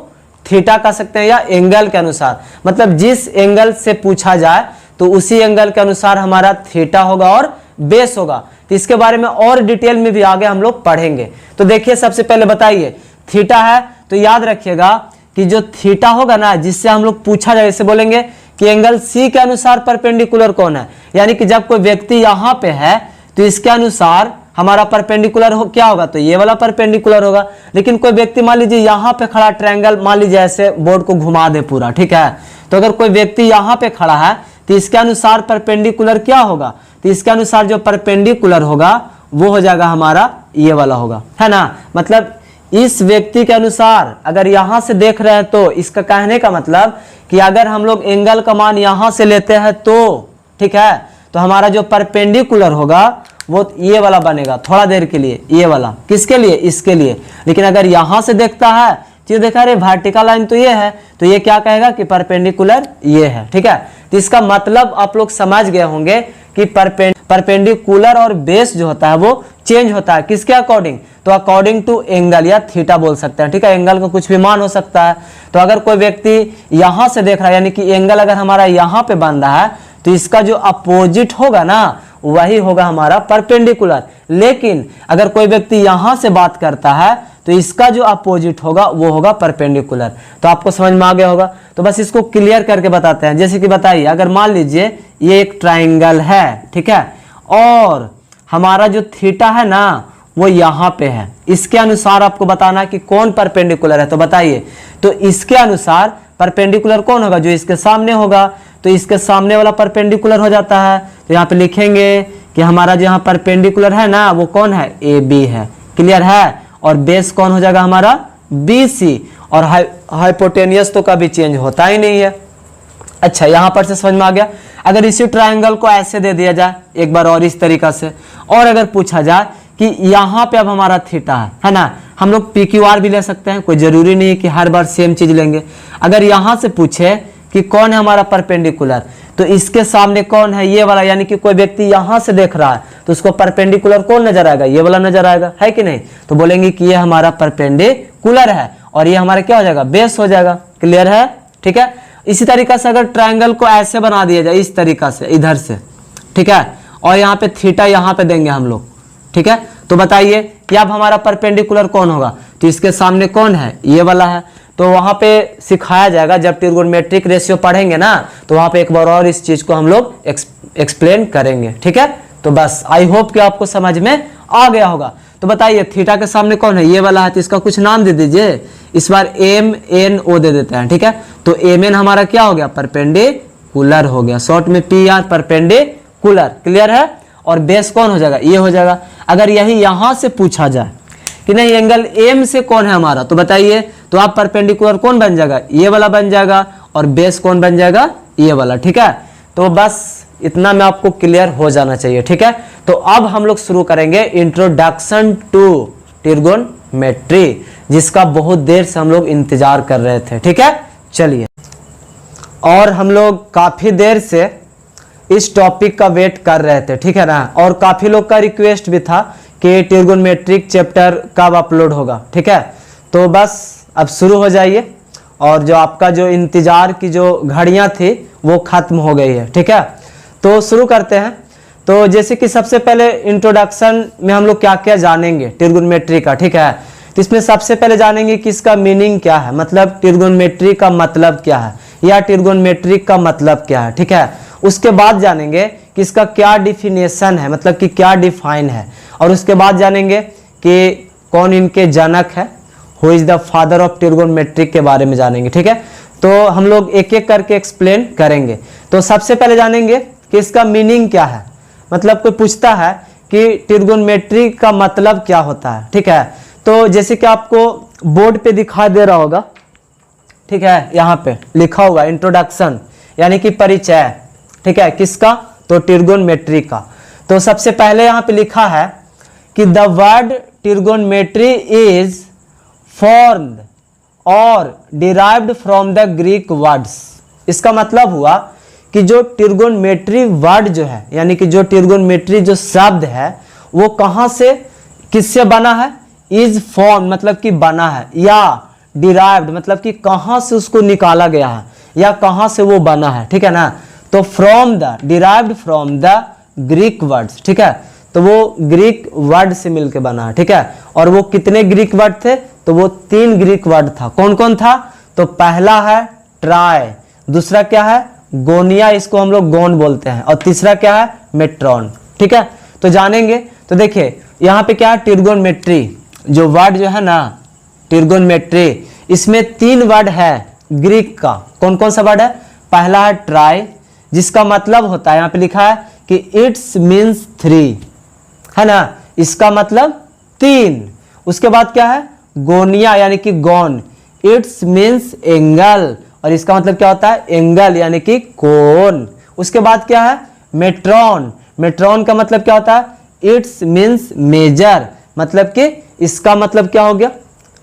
थीटा कह सकते हैं, या एंगल के अनुसार, मतलब जिस एंगल से पूछा जाए तो उसी एंगल के अनुसार हमारा थीटा होगा और बेस होगा। तो इसके बारे में और डिटेल में भी आगे हम लोग पढ़ेंगे। तो देखिए सबसे पहले बताइए, थीटा है तो याद रखिएगा कि जो थीटा होगा ना, जिससे हम लोग पूछा जाए, इसे बोलेंगे कि एंगल सी के अनुसार परपेंडिकुलर कौन है, यानी कि जब कोई व्यक्ति यहाँ पे है तो इसके अनुसार हमारा परपेंडिकुलर क्या होगा, तो ये वाला परपेंडिकुलर होगा। लेकिन कोई व्यक्ति मान लीजिए यहाँ पे खड़ा, ट्रायंगल मान लीजिए ऐसे बोर्ड को घुमा दे पूरा, ठीक है। तो अगर कोई व्यक्ति यहाँ पे खड़ा है तो इसके अनुसार परपेंडिकुलर क्या होगा, तो इसके अनुसार जो परपेंडिकुलर होगा वो हो जाएगा हमारा ये वाला होगा, है ना। मतलब इस व्यक्ति के अनुसार अगर यहां से देख रहे हैं तो इसका कहने का मतलब कि अगर हम लोग एंगल का मान यहां से लेते हैं तो ठीक है, तो हमारा जो परपेंडिकुलर होगा वो ये वाला बनेगा थोड़ा देर के लिए, ये वाला किसके लिए, इसके लिए। लेकिन अगर यहां से देखता है तो ये देखा, अरे वर्टिकल लाइन तो ये है, तो ये क्या कहेगा कि परपेंडिकुलर ये है। ठीक है, तो इसका मतलब आप लोग समझ गए होंगे कि परपेंडिकुलर और बेस जो होता है वो चेंज होता है किसके अकॉर्डिंग, तो अकॉर्डिंग टू एंगल या थीटा बोल सकते हैं। ठीक है, एंगल का कुछ भी मान हो सकता है। तो अगर कोई व्यक्ति यहां से देख रहा है, यानी कि एंगल अगर हमारा यहां पे बन रहा है, तो इसका जो अपोजिट होगा ना वही होगा हमारा परपेंडिकुलर। लेकिन अगर कोई व्यक्ति यहां से बात करता है तो इसका जो अपोजिट होगा वो होगा परपेंडिकुलर। तो आपको समझ में आ गया होगा। तो बस इसको क्लियर करके बताते हैं। जैसे कि बताइए, अगर मान लीजिए ये एक ट्राइंगल है, ठीक है, और हमारा जो थीटा है ना वो यहाँ पे है, इसके अनुसार आपको बताना कि कौन परपेंडिकुलर है। तो बताइए, तो इसके अनुसार परपेंडिकुलर कौन होगा, जो इसके सामने होगा, तो इसके सामने वाला परपेंडिकुलर हो जाता है। तो यहाँ पे लिखेंगे कि हमारा जो यहाँ परपेंडिकुलर है ना वो कौन है, ए बी है। क्लियर है, और बेस कौन हो जाएगा हमारा, बी सी। और हाइपोटेनियस तो कभी चेंज होता ही नहीं है। अच्छा, यहाँ पर से समझ में आ गया। अगर इसी ट्रायंगल को ऐसे दे दिया जाए एक बार और इस तरीका से, और अगर पूछा जाए कि यहाँ पे अब हमारा थीटा है ना, हम लोग पी क्यू आर भी ले सकते हैं, कोई जरूरी नहीं है कि हर बार सेम चीज लेंगे। अगर यहाँ से पूछे कि कौन है हमारा परपेंडिकुलर, तो इसके सामने कौन है, ये वाला, यानी कि कोई व्यक्ति यहाँ से देख रहा है तो उसको परपेंडिकुलर कौन नजर आएगा, ये वाला नजर आएगा, है कि नहीं। तो बोलेंगे कि ये हमारा परपेंडिकुलर है और ये हमारा क्या हो जाएगा, बेस हो जाएगा। क्लियर है, ठीक है। इसी तरीका से अगर ट्रायंगल को ऐसे बना दिया जाए, इस तरीका से इधर से, ठीक है, और यहाँ पे थीटा यहाँ पे देंगे हम लोग, ठीक है, तो बताइए कि अब हमारा परपेंडिकुलर कौन होगा, तो इसके सामने कौन है, ये वाला है। तो वहां पे सिखाया जाएगा, जब ट्रिगोनोमेट्रिक रेशियो पढ़ेंगे ना तो वहां पे एक बार और इस चीज को हम लोग एक्सप्लेन करेंगे। ठीक है, तो बस आई होप कि आपको समझ में आ गया होगा। तो बताइए थीटा के सामने कौन है, ये वाला है, तो इसका कुछ नाम दे दीजिए। इस बार एम एन ओ दे देते हैं। ठीक है, तो एम एन हमारा क्या हो गया, परपेंडिकुलर हो गया, शॉर्ट में पी आर, परपेंडिकुलर। क्लियर है, और बेस कौन हो जाएगा, ये हो जाएगा। अगर यही यहां से पूछा जाए कि नहीं एंगल एम से कौन है हमारा, तो बताइए, तो आप परपेंडिकुलर कौन बन जाएगा, ये वाला बन जाएगा, और बेस कौन बन जाएगा, ये वाला। ठीक है, तो बस इतना में आपको क्लियर हो जाना चाहिए। ठीक है, तो अब हम लोग शुरू करेंगे इंट्रोडक्शन टू ट्रिगोनोमेट्री, जिसका बहुत देर से हम लोग इंतजार कर रहे थे। ठीक है, चलिए, और हम लोग काफी देर से इस टॉपिक का वेट कर रहे थे। ठीक है ना, और काफी लोग का रिक्वेस्ट भी था कि ट्रिगोनोमेट्रिक चैप्टर कब अपलोड होगा। ठीक है, तो बस अब शुरू हो जाइए, और जो आपका जो इंतजार की जो घड़ियां थी वो खत्म हो गई है। ठीक है, तो शुरू करते हैं। तो जैसे कि सबसे पहले इंट्रोडक्शन में हम लोग क्या क्या जानेंगे ट्रिगोनोमेट्री का। ठीक है, तो इसमें सबसे पहले जानेंगे कि इसका मीनिंग क्या है, मतलब ट्रिगोनोमेट्री का मतलब क्या है, या ट्रिगोनोमेट्री का मतलब क्या है। ठीक है, उसके बाद जानेंगे कि इसका क्या डिफिनेशन है, मतलब कि क्या डिफाइन है, और उसके बाद जानेंगे कि कौन इनके जनक है, who is the father of trigonometric के बारे में जानेंगे। ठीक है, तो हम लोग एक एक करके एक्सप्लेन करेंगे। तो सबसे पहले जानेंगे कि इसका मीनिंग क्या है, मतलब कोई पूछता है कि ट्रिगोनोमेट्री का मतलब क्या होता है। ठीक है, तो जैसे कि आपको बोर्ड पे दिखाई दे रहा होगा, ठीक है, यहाँ पे लिखा होगा इंट्रोडक्शन, यानी कि परिचय। ठीक है, किसका, तो ट्रिगोनोमेट्री का। तो सबसे पहले यहाँ पे लिखा है कि the word trigonometry is formed और derived from the Greek words. इसका मतलब हुआ कि जो ट्रिगोनोमेट्री वर्ड जो है, यानी कि जो ट्रिगोनोमेट्री जो शब्द है वो कहाँ से, किससे बना है, इज फॉर्म मतलब कि बना है, या डिराइव्ड मतलब कि कहाँ से उसको निकाला गया है, या कहाँ से वो बना है। ठीक है ना, तो from the, derived from the Greek words. ठीक है, तो वो ग्रीक वर्ड से मिलके बना है। ठीक है, और वो कितने ग्रीक वर्ड थे, तो वो 3 ग्रीक वर्ड था। कौन कौन था, तो पहला है ट्राय, दूसरा क्या है, गोनिया, इसको हम लोग गोन बोलते हैं, और तीसरा क्या है, मेट्रॉन। ठीक है, तो जानेंगे। तो देखिए यहाँ पे क्या है, ट्रिगोनोमेट्री जो वर्ड जो है ना, ट्रिगोनोमेट्री, इसमें 3 वर्ड है ग्रीक का। कौन कौन सा वर्ड है, पहला है ट्राई, जिसका मतलब होता है, यहाँ पे लिखा है कि इट्स मीन्स 3, है ना, इसका मतलब 3। उसके बाद क्या है, गोनिया यानी कि गौन, इट्स मीन्स एंगल, और इसका मतलब क्या होता है, एंगल यानी कि कोण। उसके बाद क्या है, मेट्रॉन, मेट्रॉन का मतलब क्या होता है, इट्स मीन्स मेजर, मतलब कि इसका मतलब क्या हो गया,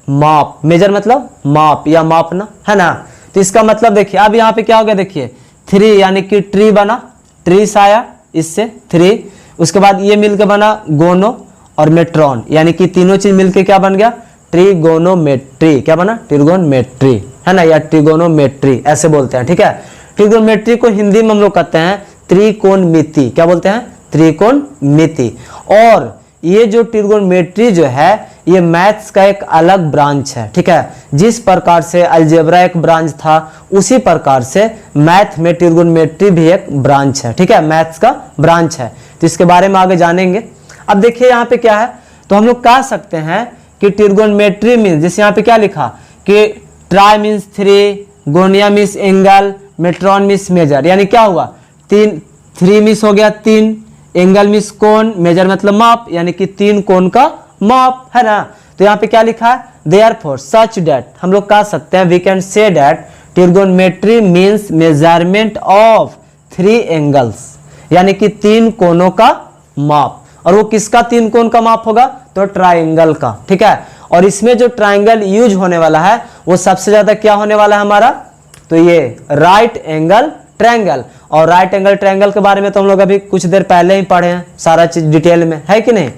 माप, मेजर मतलब माप या मापना, है ना। तो इसका मतलब देखिए, अब यहाँ पे क्या हो गया, देखिए 3 यानी कि ट्री बना, ट्रीस आया इससे 3, उसके बाद ये मिलकर बना गोनो और मेट्रॉन, यानी कि तीनों चीज मिलके क्या बन गया, ट्रिगोनोमेट्री, क्या बना, ट्रिगोनोमेट्री, है ना, या ट्रिगोनोमेट्री ऐसे बोलते हैं, ठीक है। ट्रिगोनोमेट्री को हिंदी में हम लोग कहते हैं त्रिकोणमिति, क्या बोलते हैं, त्रिकोणमिति। और ये जो ट्रिगोनोमेट्री जो है ये मैथ्स का एक अलग ब्रांच है, ठीक है। जिस प्रकार से अलजेब्रा एक ब्रांच था उसी प्रकार से मैथ में ट्रिगोनोमेट्री भी एक ब्रांच है, ठीक है, मैथ्स का ब्रांच है। तो इसके बारे में आगे जानेंगे। अब देखिए यहाँ पे क्या है, तो हम लोग कह सकते हैं कि ट्रिगोनोमेट्री मीन्स, जैसे यहाँ पे क्या लिखा कि tri means 3, gonia means angle, metron means measure, यानी क्या हुआ, 3 मीन्स हो गया 3, एंगल मीन्स कोण, मेजर मतलब माप, यानी कि 3 कोण का माप, है ना। तो यहाँ पे क्या लिखा है, देयरफॉर सच दैट, हम लोग कह सकते हैं, we can say that trigonometry means measurement of 3 angles, यानी कि 3 कोणों का माप। और वो किसका 3 कोण का माप होगा, तो ट्राइंगल का, ठीक है। और इसमें जो ट्राइंगल यूज होने वाला है वो सबसे ज्यादा क्या होने वाला है हमारा, तो ये राइट एंगल ट्रायंगल। और राइट एंगल ट्रायंगल के बारे में तो हम लोग अभी कुछ देर पहले ही पढ़े हैं, सारा चीज डिटेल में, है कि नहीं।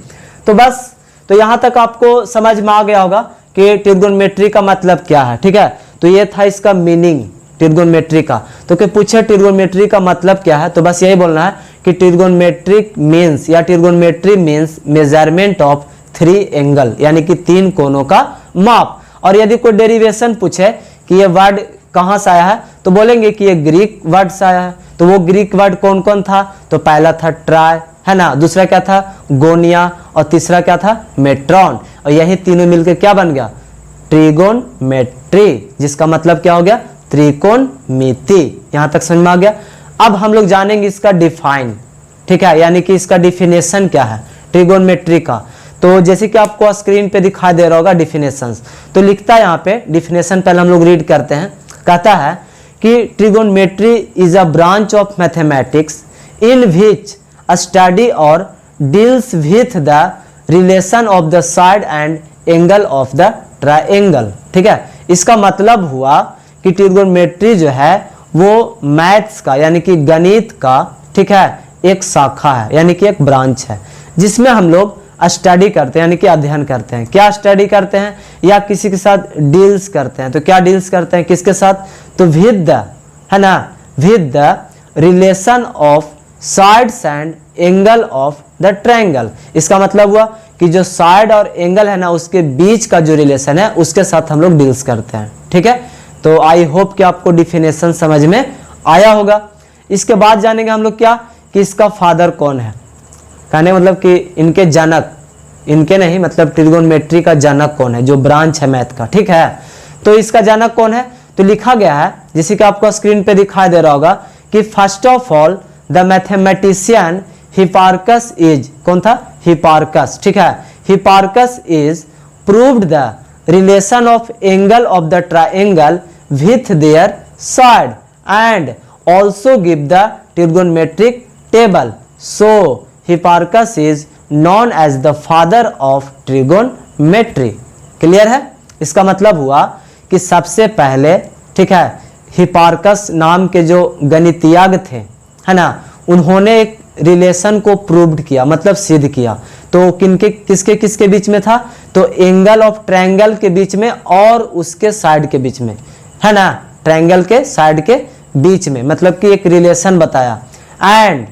तो बस, तो यहां तक आपको समझ में आ गया होगा कि ट्रिगोनोमेट्री का मतलब क्या है, ठीक है। तो ये था इसका मीनिंग ट्रिगोनोमेट्री का। तो कि पूछे ट्रिगोनोमेट्री का मतलब क्या है, तो बस यही बोलना है कि ट्रिगोनोमेट्रिक मीन्स या trigonometry means measurement of 3 angle, यानी कि 3 कोणों का माप। और यदि कोई डेरिवेशन पूछे कि ये वर्ड कहां से आया है, तो बोलेंगे कि ये ग्रीक वर्ड से आया है। तो वो ग्रीक वर्ड कौन कौन था, तो पहला था ट्राई, है ना, दूसरा क्या था गोनिया, और तीसरा क्या था मेट्रॉन। और यही तीनों मिलकर क्या बन गया, ट्रिगोनोमेट्री, जिसका मतलब क्या हो गया, त्रिकोणमिति। यहां तक समझ में आ गया। अब हम लोग जानेंगे इसका डिफाइन, ठीक है, यानी कि इसका डिफिनेशन क्या है ट्रिगोनोमेट्री का। तो जैसे कि आपको स्क्रीन पे दिखाई दे रहा होगा डिफिनेशंस, तो लिखता है यहाँ पे डिफिनेशन, पहले हम लोग रीड करते हैं। कहता है कि trigonometry is a branch of mathematics in which a study और deals with the relation of the side and angle of the triangle, ठीक है। इसका मतलब हुआ कि ट्रिगोनोमेट्री जो है वो मैथ्स का यानी कि गणित का, ठीक है, एक शाखा है, यानी कि एक ब्रांच है, जिसमें हम लोग स्टडी करते हैं, यानी कि अध्ययन करते हैं। क्या स्टडी करते हैं, या किसी के साथ डील्स करते हैं। तो क्या डील्स करते हैं, किसके साथ, तो विद द, है ना, with the relation of sides and angle of the triangle. इसका मतलब हुआ कि जो साइड और एंगल है ना, उसके बीच का जो रिलेशन है उसके साथ हम लोग डील्स करते हैं, ठीक है। तो आई होप कि आपको डिफिनेशन समझ में आया होगा। इसके बाद जानेंगे हम लोग क्या, कि इसका फादर कौन है, कहने मतलब कि इनके जनक, इनके नहीं मतलब ट्रिगोनोमेट्री का जनक कौन है, जो ब्रांच है मैथ का, ठीक है। तो इसका जनक कौन है, तो लिखा गया है, जैसे कि आपको स्क्रीन पे दिखाई दे रहा होगा कि first of all the mathematician Hipparchus is, कौन था, हिपार्कस, ठीक है। Hipparchus is proved the relation of angle of the triangle with their side and also give the trigonometric table. So Hipparchus is known as the father of trigonometry. Clear है। इसका मतलब हुआ कि सबसे पहले, ठीक है, हिपार्कस नाम के जो गणितज्ञ थे, है ना, उन्होंने एक रिलेशन को प्रूव्ड किया, मतलब सिद्ध किया। तो किनके किसके किसके बीच में था, तो एंगल ऑफ ट्रायंगल के बीच में और उसके साइड के बीच में, है ना, ट्रायंगल के साइड के बीच में, मतलब कि एक रिलेशन बताया। And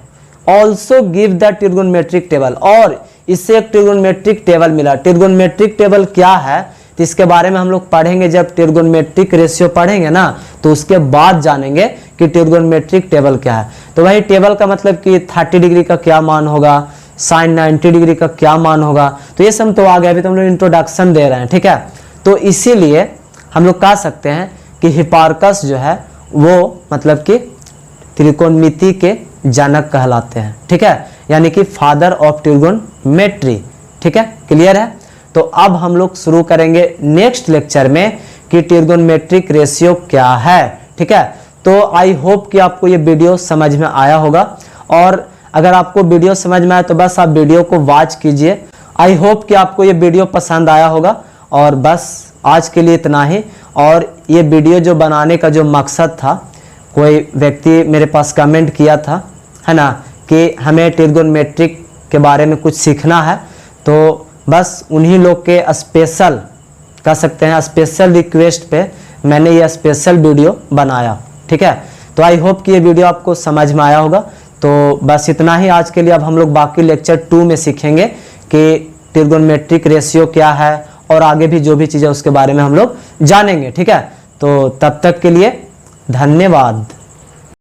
also give the trigonometric table, और इससे एक ट्रिगोनोमेट्रिक टेबल मिला। ट्रिगोनोमेट्रिक टेबल क्या है, तो इसके बारे में हम लोग पढ़ेंगे जब ट्रिगोनोमेट्रिक रेशियो पढ़ेंगे ना, तो उसके बाद जानेंगे कि ट्रिगोनोमेट्रिक टेबल क्या है। तो वही टेबल का मतलब कि 30 डिग्री का क्या मान होगा, साइन 90 डिग्री का क्या मान होगा, तो ये सब तो आ गया, अभी तो हम लोग इंट्रोडक्शन दे रहे हैं, ठीक है। तो इसीलिए हम लोग कह सकते हैं कि हिपार्कस जो है वो मतलब कि त्रिकोणमिति के जनक कहलाते हैं, ठीक है, यानी कि फादर ऑफ ट्रिगोनोमेट्री, ठीक है, क्लियर है। तो अब हम लोग शुरू करेंगे नेक्स्ट लेक्चर में कि ट्रिग्नोमेट्रिक रेशियो क्या है। ठीक है, तो आई होप कि आपको ये वीडियो समझ में आया होगा, और अगर आपको वीडियो समझ में आया तो बस आप वीडियो को वॉच कीजिए। आई होप कि आपको ये वीडियो पसंद आया होगा, और बस आज के लिए इतना ही। और ये वीडियो जो बनाने का जो मकसद था, कोई व्यक्ति मेरे पास कमेंट किया था, है ना, कि हमें ट्रिग्नोमेट्रिक के बारे में कुछ सीखना है, तो बस उन्हीं लोग के स्पेशल कह सकते हैं स्पेशल रिक्वेस्ट पे मैंने ये स्पेशल वीडियो बनाया। ठीक है, तो आई होप कि ये वीडियो आपको समझ में आया होगा। तो बस इतना ही आज के लिए। अब हम लोग बाकी लेक्चर 2 में सीखेंगे कि ट्रिग्नोमेट्रिक रेशियो क्या है, और आगे भी जो भी चीज़ें उसके बारे में हम लोग जानेंगे। ठीक है, तो तब तक के लिए धन्यवाद।